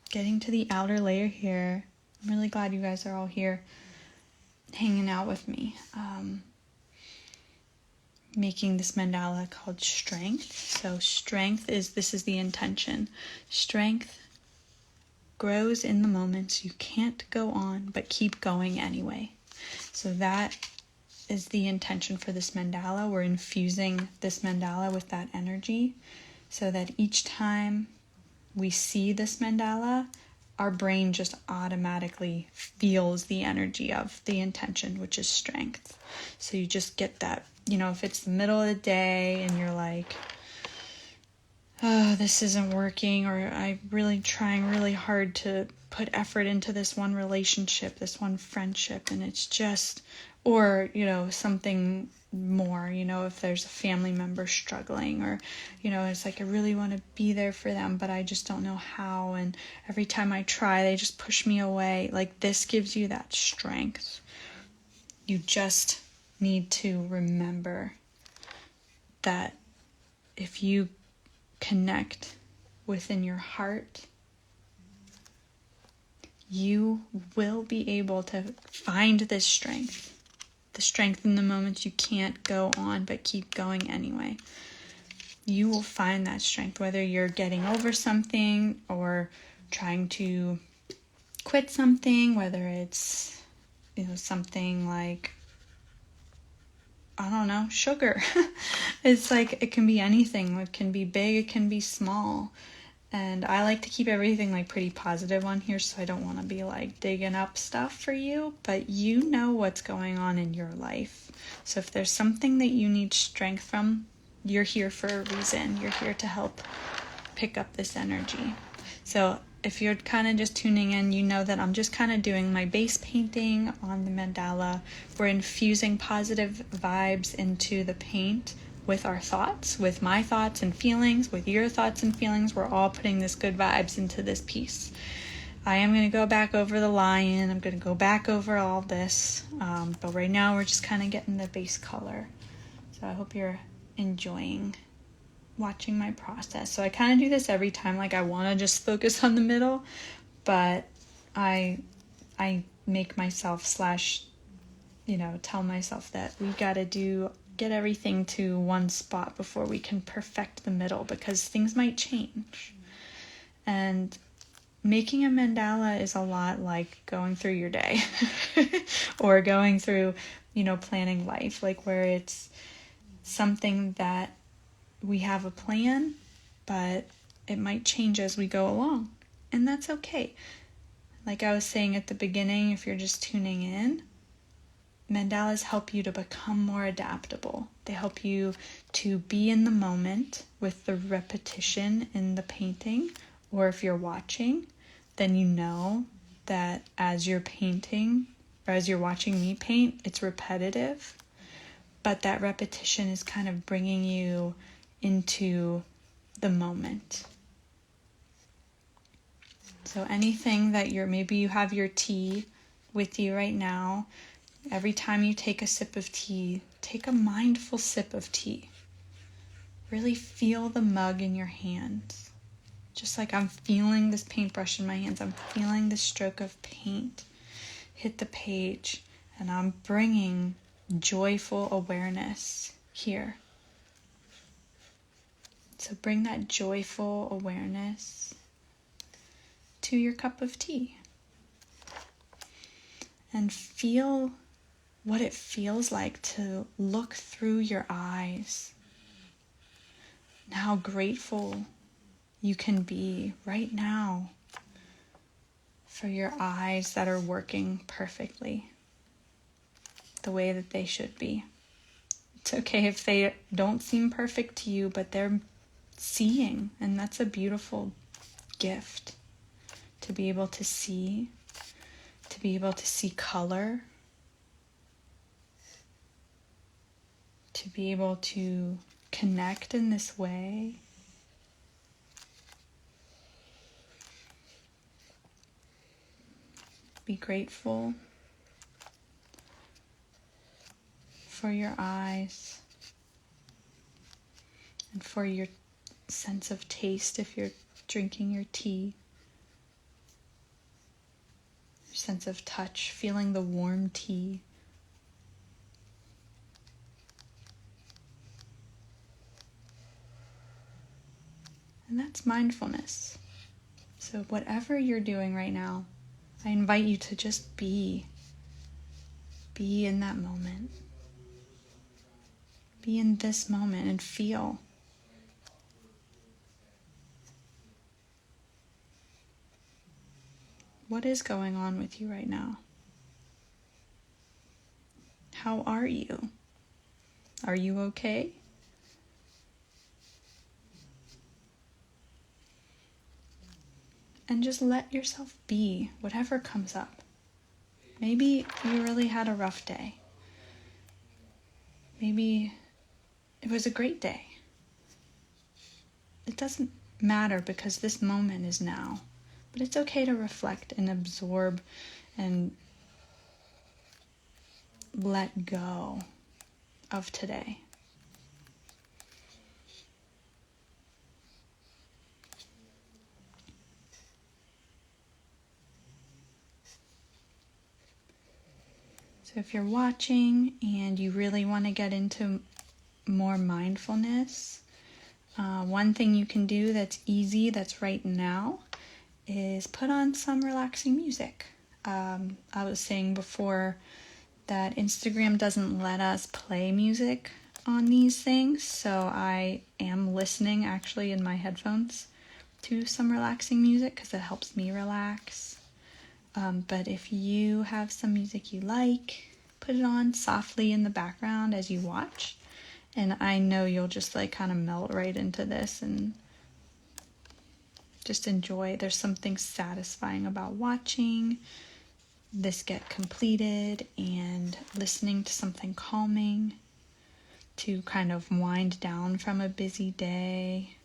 Speaker 1: getting to the outer layer here. I'm really glad you guys are all here hanging out with me. Making this mandala called Strength. So this is the intention. Strength grows in the moments you can't go on, but keep going anyway. So that is the intention for this mandala. We're infusing this mandala with that energy so that each time we see this mandala, our brain just automatically feels the energy of the intention, which is strength. So you just get that, if it's the middle of the day and you're like, oh, this isn't working, or I'm really trying really hard to put effort into this one relationship, this one friendship, and it's just, or, something more, if there's a family member struggling, or, it's I really want to be there for them, but I just don't know how, and every time I try, they just push me away. This gives you that strength. You just need to remember that if you connect within your heart, you will be able to find this strength. The strength in the moments you can't go on but keep going anyway. You will find that strength, whether you're getting over something or trying to quit something, whether it's, something like, I don't know, sugar. It's it can be anything. It can be big, it can be small. And I like to keep everything pretty positive on here, so I don't want to be digging up stuff for you, but you know what's going on in your life. So if there's something that you need strength from, you're here for a reason. You're here to help pick up this energy. So if you're kind of just tuning in, you know that I'm just kind of doing my base painting on the mandala. We're infusing positive vibes into the paint with our thoughts, with my thoughts and feelings, with your thoughts and feelings. We're all putting this good vibes into this piece. I am going to go back over the lion. I'm going to go back over all this. But right now we're just kind of getting the base color. So I hope you're enjoying watching my process. So I kind of do this every time. I want to just focus on the middle, but I make myself tell myself that we got to get everything to one spot before we can perfect the middle, because things might change. And making a mandala is a lot like going through your day or going through, planning life, where it's something that we have a plan, but it might change as we go along. And that's okay. Like I was saying at the beginning, if you're just tuning in, Mandalas help you to become more adaptable. They help you to be in the moment with the repetition in the painting, or if you're watching, then you know that as you're painting, or as you're watching me paint, it's repetitive, but that repetition is kind of bringing you into the moment. So anything that maybe you have your tea with you right now. Every time you take a sip of tea, take a mindful sip of tea. Really feel the mug in your hands. Just like I'm feeling this paintbrush in my hands, I'm feeling the stroke of paint hit the page, and I'm bringing joyful awareness here. So bring that joyful awareness to your cup of tea and feel what it feels like to look through your eyes, and how grateful you can be right now for your eyes that are working perfectly the way that they should be. It's okay if they don't seem perfect to you, but they're seeing, and that's a beautiful gift, to be able to see color, to be able to connect in this way. Be grateful for your eyes and for your sense of taste if you're drinking your tea. Your sense of touch, feeling the warm tea. And that's mindfulness. So whatever you're doing right now, I invite you to just be in that moment. Be in this moment and feel. What is going on with you right now? How are you? Are you okay? And just let yourself be whatever comes up. Maybe you really had a rough day. Maybe it was a great day. It doesn't matter because this moment is now. But it's okay to reflect and absorb and let go of today. So if you're watching and you really want to get into more mindfulness, one thing you can do that's easy, that's right now, is put on some relaxing music. I was saying before that Instagram doesn't let us play music on these things, so I am listening actually in my headphones to some relaxing music because it helps me relax. But if you have some music you like, put it on softly in the background as you watch, and I know you'll just like kind of melt right into this and just enjoy. There's something satisfying about watching this get completed and listening to something calming to kind of wind down from a busy day.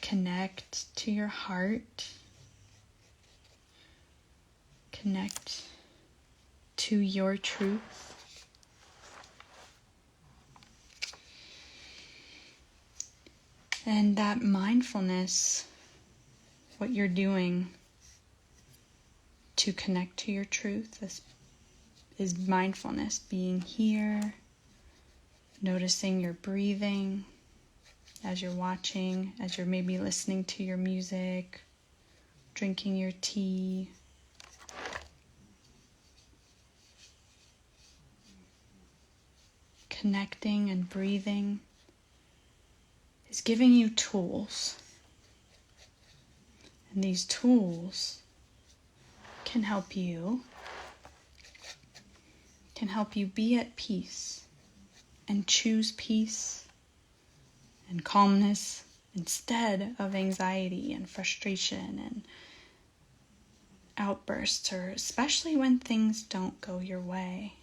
Speaker 1: Connect to your heart. Connect to your truth. And that mindfulness, what you're doing to connect to your truth, is mindfulness, being here, noticing your breathing as you're watching, as you're maybe listening to your music, drinking your tea. Connecting and breathing is giving you tools. And these tools can help you be at peace and choose peace and calmness instead of anxiety and frustration and outbursts, or especially when things don't go your way.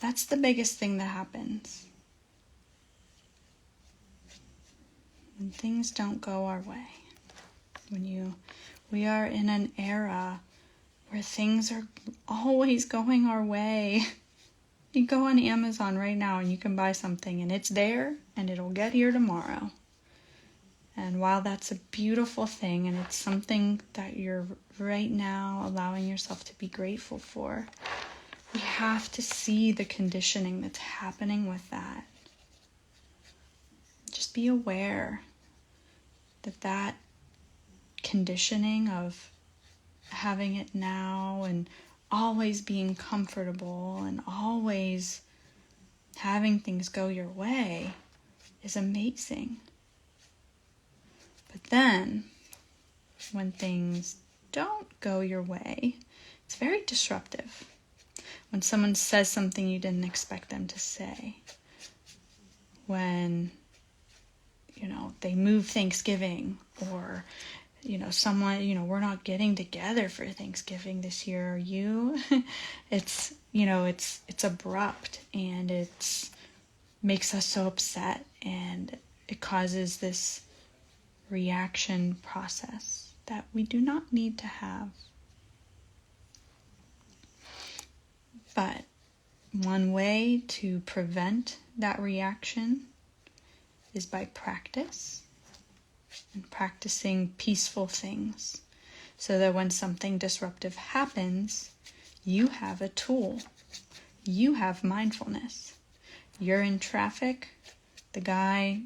Speaker 1: That's the biggest thing that happens. When things don't go our way. We are in an era where things are always going our way. You go on Amazon right now and you can buy something and it's there and it'll get here tomorrow. And while that's a beautiful thing and it's something that you're right now allowing yourself to be grateful for, we have to see the conditioning that's happening with that. Just be aware that conditioning of having it now and always being comfortable and always having things go your way is amazing. But then, when things don't go your way, it's very disruptive. When someone says something you didn't expect them to say. When, they move Thanksgiving, or, someone, we're not getting together for Thanksgiving this year, are you? It's abrupt, and it makes us so upset, and it causes this reaction process that we do not need to have. But one way to prevent that reaction is by practice, and practicing peaceful things, so that when something disruptive happens, you have a tool. You have mindfulness. You're in traffic, the guy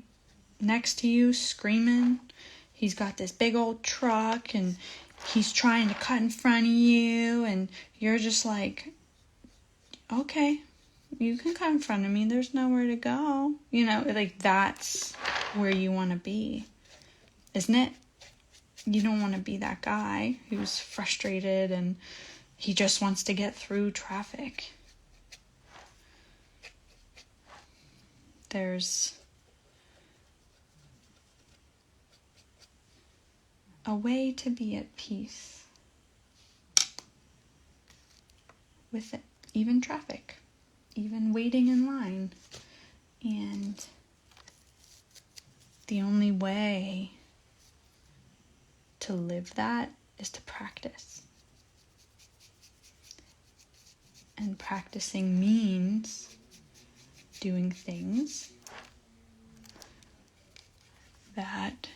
Speaker 1: next to you screaming, he's got this big old truck and he's trying to cut in front of you, and you're just like, okay, you can cut in front of me, there's nowhere to go. That's where you want to be, isn't it? You don't want to be that guy who's frustrated and he just wants to get through traffic. There's a way to be at peace with it, even traffic, even waiting in line. And the only way to live that is to practice. And practicing means doing things that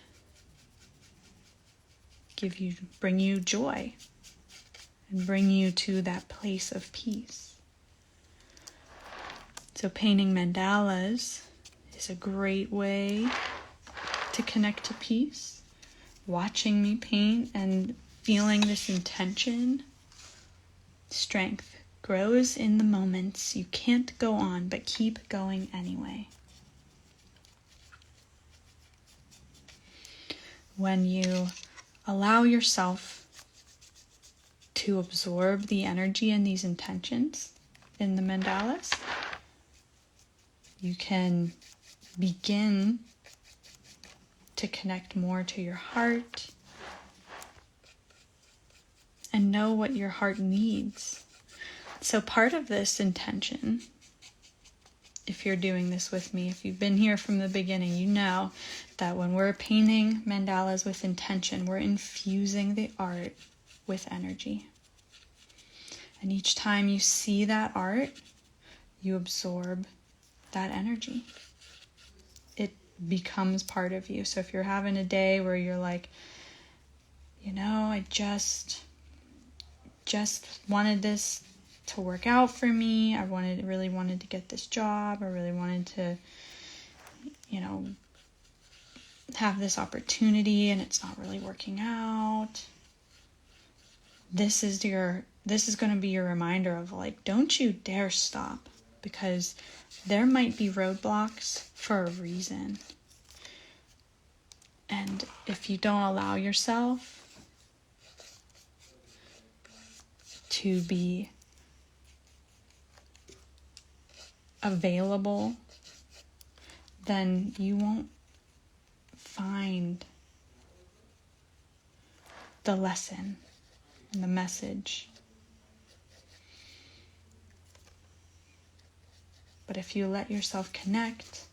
Speaker 1: bring you joy and bring you to that place of peace. So painting mandalas is a great way to connect to peace. Watching me paint and feeling this intention. Strength grows in the moments you can't go on, but keep going anyway. When you allow yourself to absorb the energy and these intentions in the mandalas, you can begin to connect more to your heart and know what your heart needs. So part of this intention, if you're doing this with me, if you've been here from the beginning, you know that when we're painting mandalas with intention, we're infusing the art with energy. And each time you see that art, you absorb that energy. It becomes part of you. So if you're having a day where you're like, I just wanted this to work out for me. I really wanted to get this job. I really wanted to, have this opportunity, and it's not really working out. This is going to be your reminder of don't you dare stop, because there might be roadblocks for a reason. And if you don't allow yourself to be available, then you won't find the lesson and the message. But if you let yourself connect,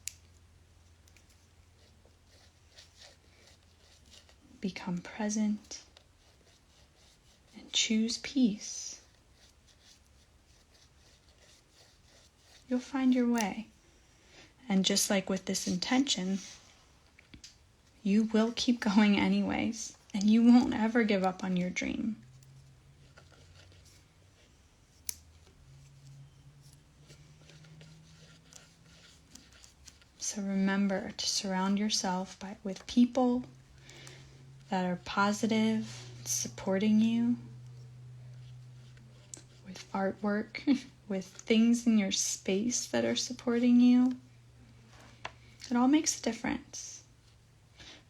Speaker 1: become present, and choose peace, you'll find your way. And just like with this intention, you will keep going anyways, and you won't ever give up on your dream. So remember to surround yourself with people that are positive, supporting you, with artwork, with things in your space that are supporting you. It all makes a difference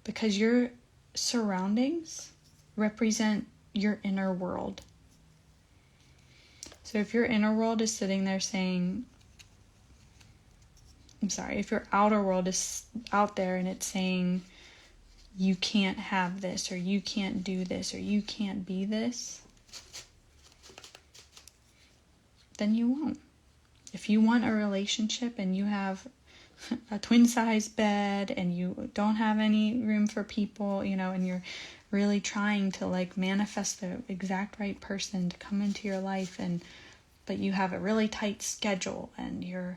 Speaker 1: because your surroundings represent your inner world. So if your inner world is sitting there saying, if your outer world is out there and it's saying, you can't have this, or you can't do this, or you can't be this, then you won't. If you want a relationship and you have a twin size bed and you don't have any room for people, and you're really trying to manifest the exact right person to come into your life, but you have a really tight schedule and you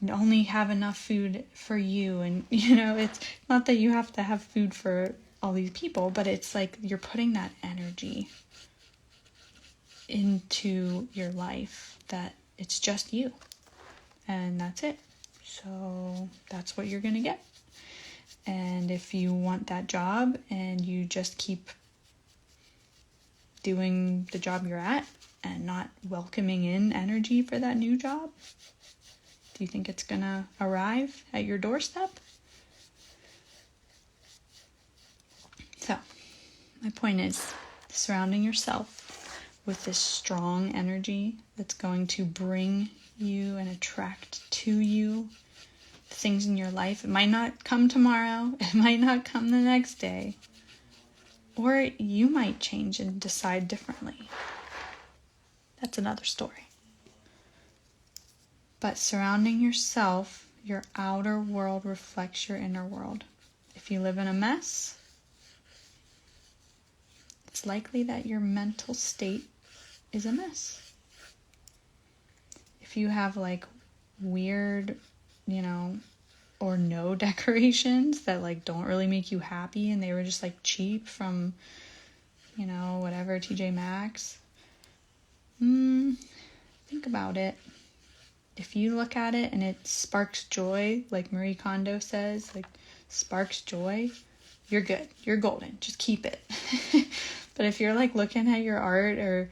Speaker 1: only have enough food for you, and it's not that you have to have food for all these people, but it's like you're putting that energy into your life that it's just you and that's it. So that's what you're gonna get. And if you want that job and you just keep doing the job you're at and not welcoming in energy for that new job, do you think it's gonna arrive at your doorstep? So, my point is surrounding yourself with this strong energy that's going to bring you and attract to you the things in your life. It might not come tomorrow, it might not come the next day, or you might change and decide differently. That's another story. But surrounding yourself, your outer world reflects your inner world. If you live in a mess, it's likely that your mental state is a mess. If you have weird, or no decorations that don't really make you happy and they were just cheap from, whatever, TJ Maxx, think about it. If you look at it and it sparks joy, like Marie Kondo says, sparks joy, you're good. You're golden. Just keep it. But if you're looking at your art, or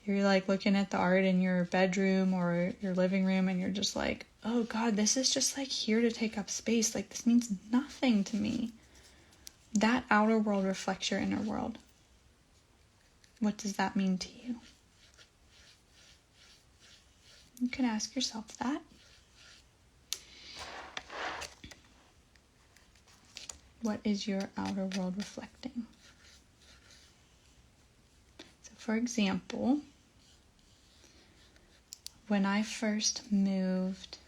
Speaker 1: you're looking at the art in your bedroom or your living room, and you're just oh God, this is just here to take up space. This means nothing to me. That outer world reflects your inner world. What does that mean to you? You can ask yourself that. What is your outer world reflecting? So, for example, when I first moved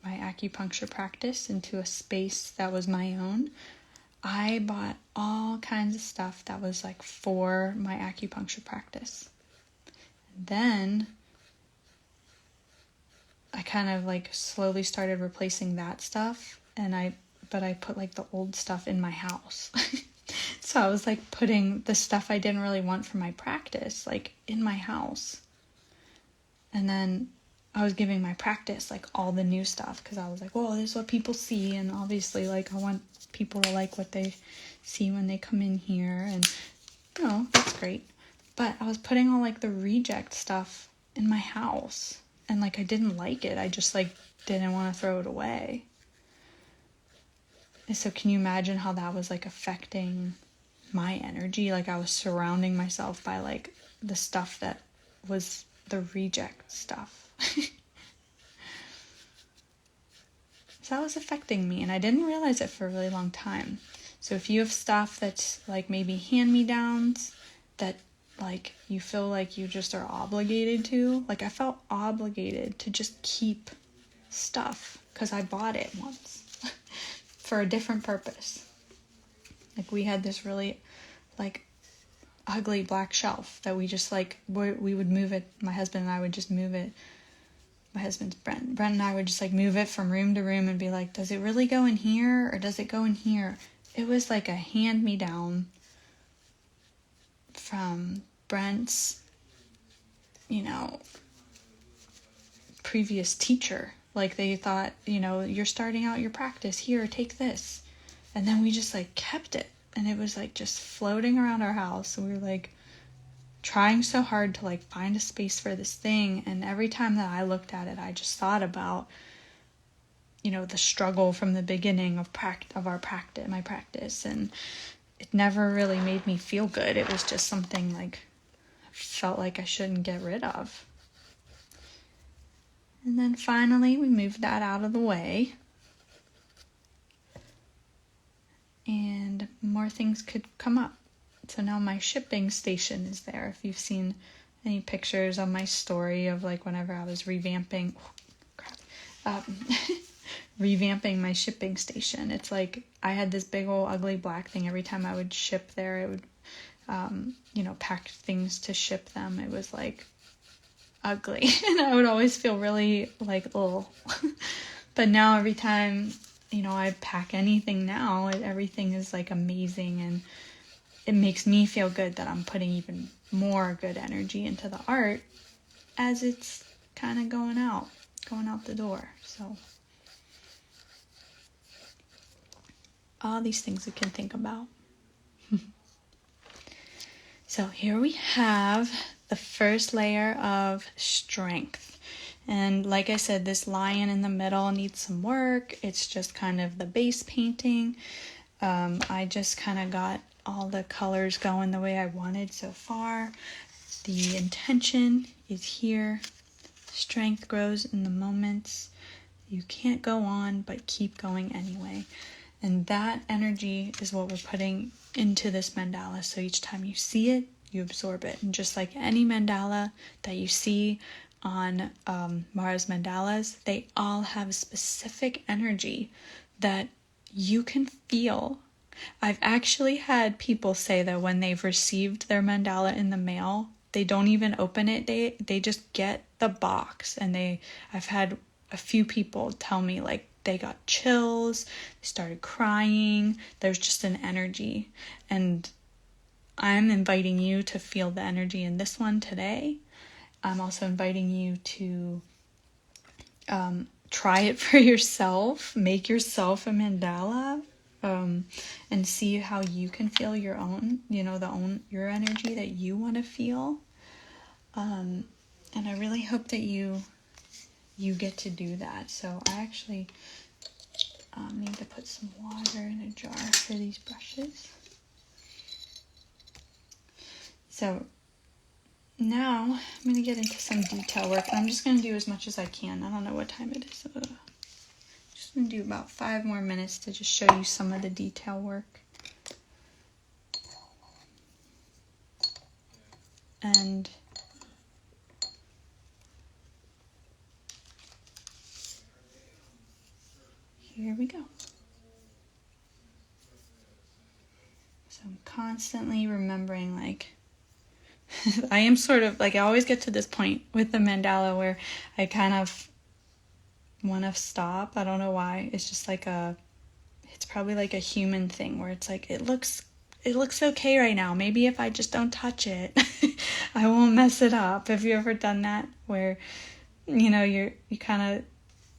Speaker 1: my acupuncture practice into a space that was my own, I bought all kinds of stuff that was for my acupuncture practice. Then I kind of slowly started replacing that stuff, but I put the old stuff in my house. So I was putting the stuff I didn't really want for my practice in my house. And then I was giving my practice all the new stuff because I was well, this is what people see, and obviously I want people to like what they see when they come in here, and that's great. But I was putting all the reject stuff in my house, and I didn't like it. I just didn't want to throw it away. And so can you imagine how that was affecting my energy. Like I was surrounding myself by like the stuff that was the reject stuff. So that was affecting me, and I didn't realize it for a really long time. So if you have stuff that's like maybe hand-me-downs that like you feel like you just are obligated to, like I felt obligated to just keep stuff because I bought it once for a different purpose. Like we had this really like ugly black shelf that we just like, we would move it. My husband and I would just move it. My husband's Brent. Brent and I would just like move it from room to room and be like, does it really go in here or does it go in here? It was like a hand-me-down from Brent's, previous teacher. Like they thought, you're starting out your practice, here, take this. And then we just like kept it. And it was like just floating around our house. And we were like trying so hard to like find a space for this thing. And every time that I looked at it, I just thought about, the struggle from the beginning of my practice. And it never really made me feel good. It was just something like I felt like I shouldn't get rid of. And then finally we moved that out of the way. And more things could come up. So now my shipping station is there. If you've seen any pictures on my story of like whenever I was revamping revamping my shipping station. It's like I had this big old ugly black thing. Every time I would ship there, it would, pack things to ship them. It was like ugly. And I would always feel really like, oh. But now every time, I pack anything now, everything is like amazing. And it makes me feel good that I'm putting even more good energy into the art as it's kind of going out the door. So all these things we can think about. So here we have the first layer of strength. And like I said, this lion in the middle needs some work. It's just kind of the base painting. I just kind of got all the colors going the way I wanted so far. The intention is here. Strength grows in the moments. You can't go on, but keep going anyway. And that energy is what we're putting into this mandala. So each time you see it, you absorb it. And just like any mandala that you see on Mara's mandalas, they all have specific energy that you can feel. I've actually had people say that when they've received their mandala in the mail, they don't even open it. They just get the box. And I've had a few people tell me like they got chills, they started crying. There's just an energy. And I'm inviting you to feel the energy in this one today. I'm also inviting you to try it for yourself. Make yourself a mandala. And see how you can feel your own, your energy that you want to feel. And I really hope that you get to do that. So I actually need to put some water in a jar for these brushes. So now I'm going to get into some detail work. And I'm just going to do as much as I can. I don't know what time it is. Just going to do about 5 more minutes to just show you some of the detail work. And here we go. So I'm constantly remembering, like, I am sort of, like, I always get to this point with the mandala where I kind of want to stop. I don't know why. It's just like it's probably like a human thing where it's like, it looks okay right now. Maybe if I just don't touch it, I won't mess it up. Have you ever done that where, you kind of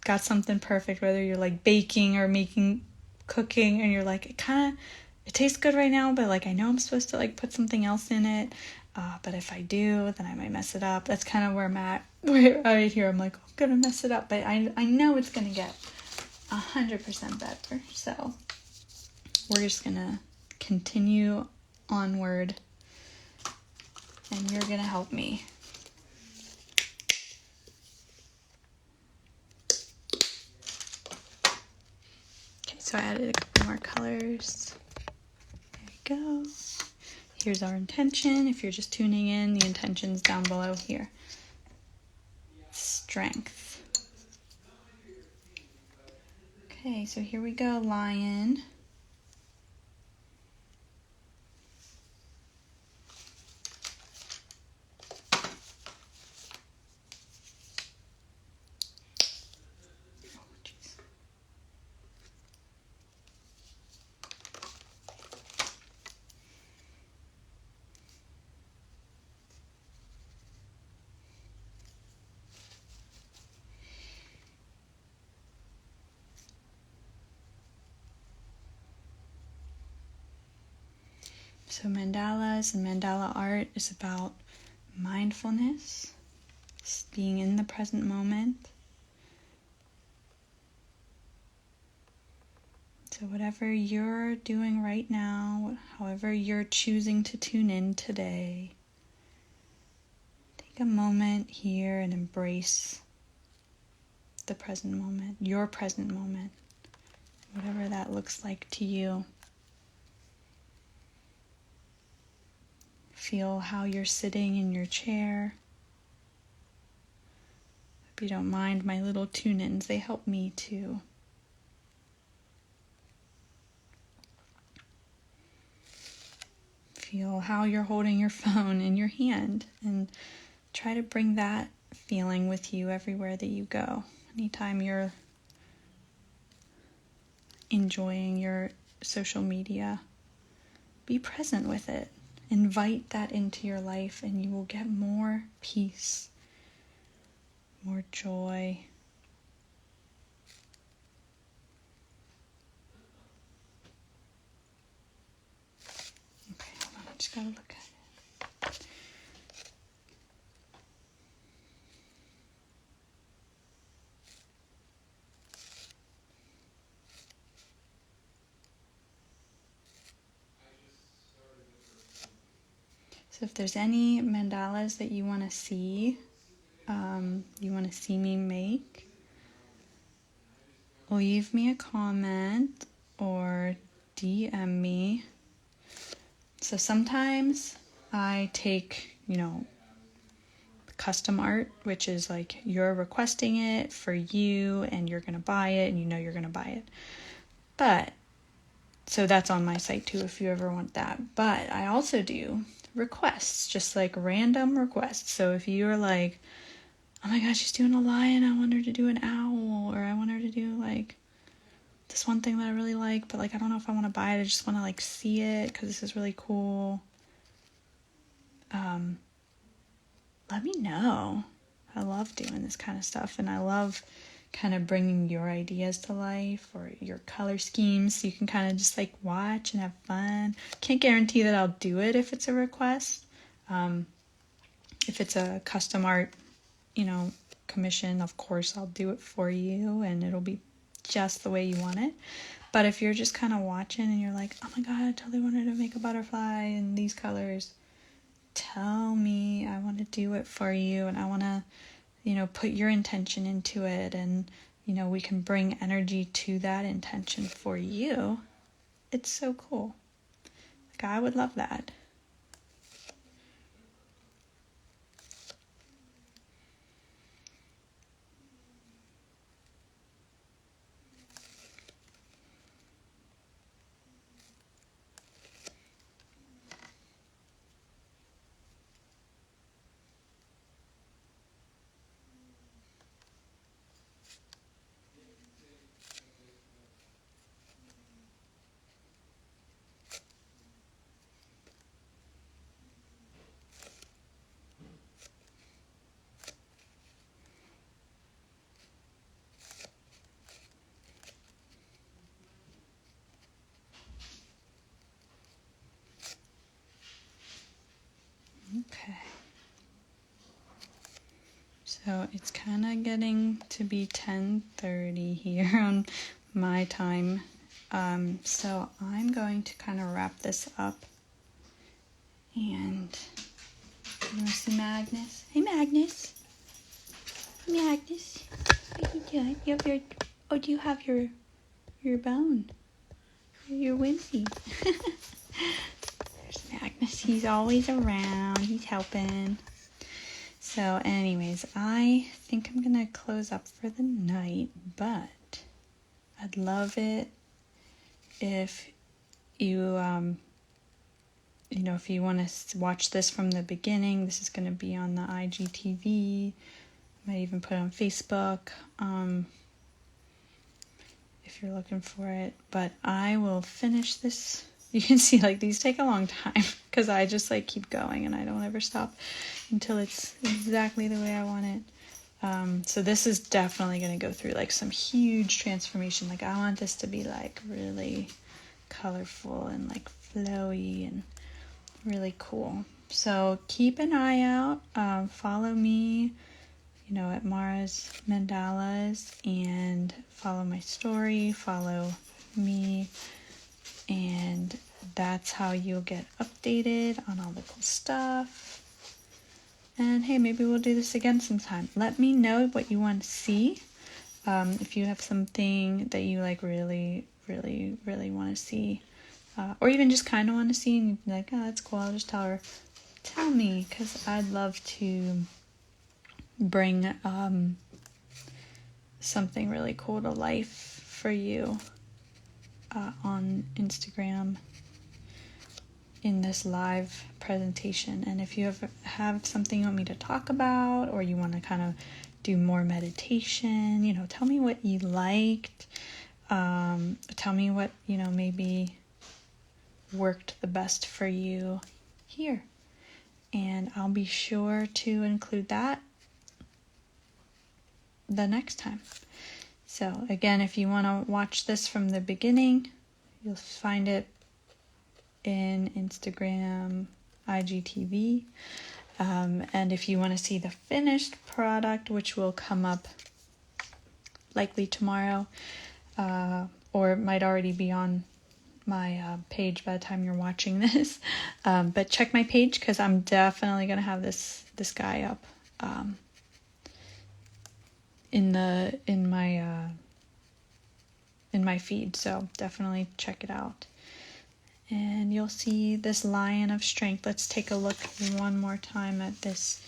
Speaker 1: got something perfect, whether you're like baking or cooking, and you're like, it tastes good right now, but like, I know I'm supposed to like put something else in it. But if I do, then I might mess it up. That's kind of where I'm at. Right here, I'm like, I'm going to mess it up. But I know it's going to get 100% better. So we're just going to continue onward, and you're gonna help me. Okay, so I added a couple more colors. There we go. Here's our intention. If you're just tuning in, the intention's down below here. Strength. Okay, so here we go, lion. So mandalas and mandala art is about mindfulness, being in the present moment. So whatever you're doing right now, however you're choosing to tune in today, take a moment here and embrace the present moment, your present moment, whatever that looks like to you. Feel how you're sitting in your chair. If you don't mind my little tune-ins, they help me too. Feel how you're holding your phone in your hand and try to bring that feeling with you everywhere that you go. Anytime you're enjoying your social media, be present with it. Invite that into your life and you will get more peace, more joy. Okay, hold on, I just gotta look at it. So if there's any mandalas that you want to see, me make, leave me a comment or DM me. So sometimes I take, custom art, which is like you're requesting it for you and you're going to buy it and you're going to buy it. But, so that's on my site too if you ever want that. But I also do requests, just like random requests. So if you're like, oh my gosh, she's doing a lion, I want her to do an owl, or I want her to do like this one thing that I really like, but like I don't know if I want to buy it, I just want to like see it because this is really cool. Let me know. I love doing this kind of stuff, and I love kind of bringing your ideas to life or your color schemes so you can kind of just like watch and have fun. Can't guarantee that I'll do it if it's a request. If it's a custom art, commission, of course I'll do it for you and it'll be just the way you want it. But if you're just kind of watching and you're like, oh my god, I totally wanted to make a butterfly in these colors, tell me. I want to do it for you, and I want to, put your intention into it, and, we can bring energy to that intention for you. It's so cool. Like, I would love that. Okay. So it's kind of getting to be 10:30 here on my time. So I'm going to kind of wrap this up. And you want to see Magnus? Hey, Magnus. Magnus, what are you doing? You have your, oh, do you have your bone? Your Winsy. There's Magnus. He's always around. He's helping. So anyways, I think I'm going to close up for the night, but I'd love it if you, if you want to watch this from the beginning. This is going to be on the IGTV. Might even put it on Facebook, if you're looking for it. But I will finish this. You can see, like, these take a long time because I just, like, keep going and I don't ever stop until it's exactly the way I want it. So this is definitely going to go through, like, some huge transformation. Like, I want this to be, like, really colorful and, like, flowy and really cool. So keep an eye out. Follow me, at Mara's Mandalas, and follow my story, follow me, and that's how you'll get updated on all the cool stuff. And hey, maybe we'll do this again sometime. Let me know what you want to see. If you have something that you like really, really, really want to see, or even just kind of want to see, and you'd be like, oh, that's cool, I'll just tell her. Tell me, because I'd love to bring something really cool to life for you on Instagram in this live presentation. And if you have something you want me to talk about, or you want to kind of do more meditation, tell me what you liked. Tell me what, maybe worked the best for you here. And I'll be sure to include that the next time. So again, if you want to watch this from the beginning, you'll find it in Instagram, IGTV. And if you want to see the finished product, which will come up likely tomorrow, or it might already be on my page by the time you're watching this, but check my page, because I'm definitely going to have this guy up in my feed, so definitely check it out. And you'll see this lion of strength. Let's take a look one more time at this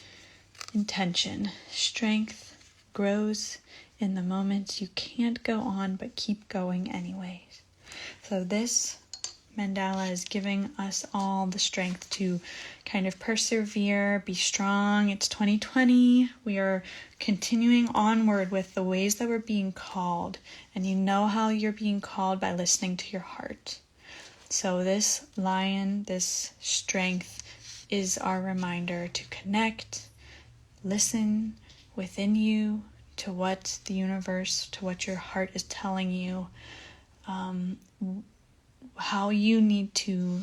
Speaker 1: intention. Strength grows in the moments you can't go on but keep going anyways. So this mandala is giving us all the strength to kind of persevere, be strong. It's 2020. We are continuing onward with the ways that we're being called. And you know how you're being called by listening to your heart. So this lion, this strength, is our reminder to connect, listen within you to what the universe, to what your heart is telling you, how you need to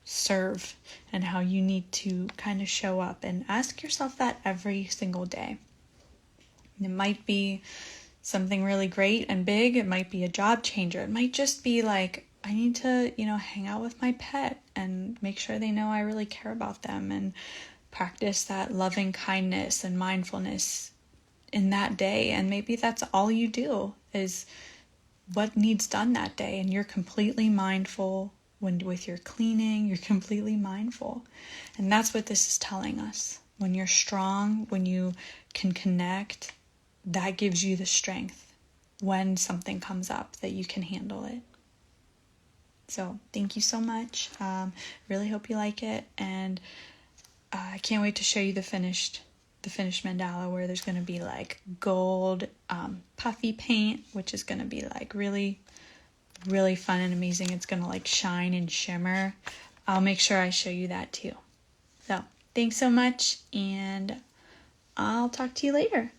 Speaker 1: serve and how you need to kind of show up. And ask yourself that every single day. It might be something really great and big. It might be a job changer. It might just be like, I need to, hang out with my pet and make sure they know I really care about them, and practice that loving kindness and mindfulness in that day. And maybe that's all you do, is what needs done that day. And you're completely mindful with your cleaning, you're completely mindful. And that's what this is telling us. When you're strong, when you can connect, that gives you the strength when something comes up, that you can handle it. So thank you so much. Really hope you like it. And I can't wait to show you the finished mandala, where there's going to be like gold puffy paint, which is going to be like really, really fun and amazing. It's going to like shine and shimmer. I'll make sure I show you that too. So thanks so much, and I'll talk to you later.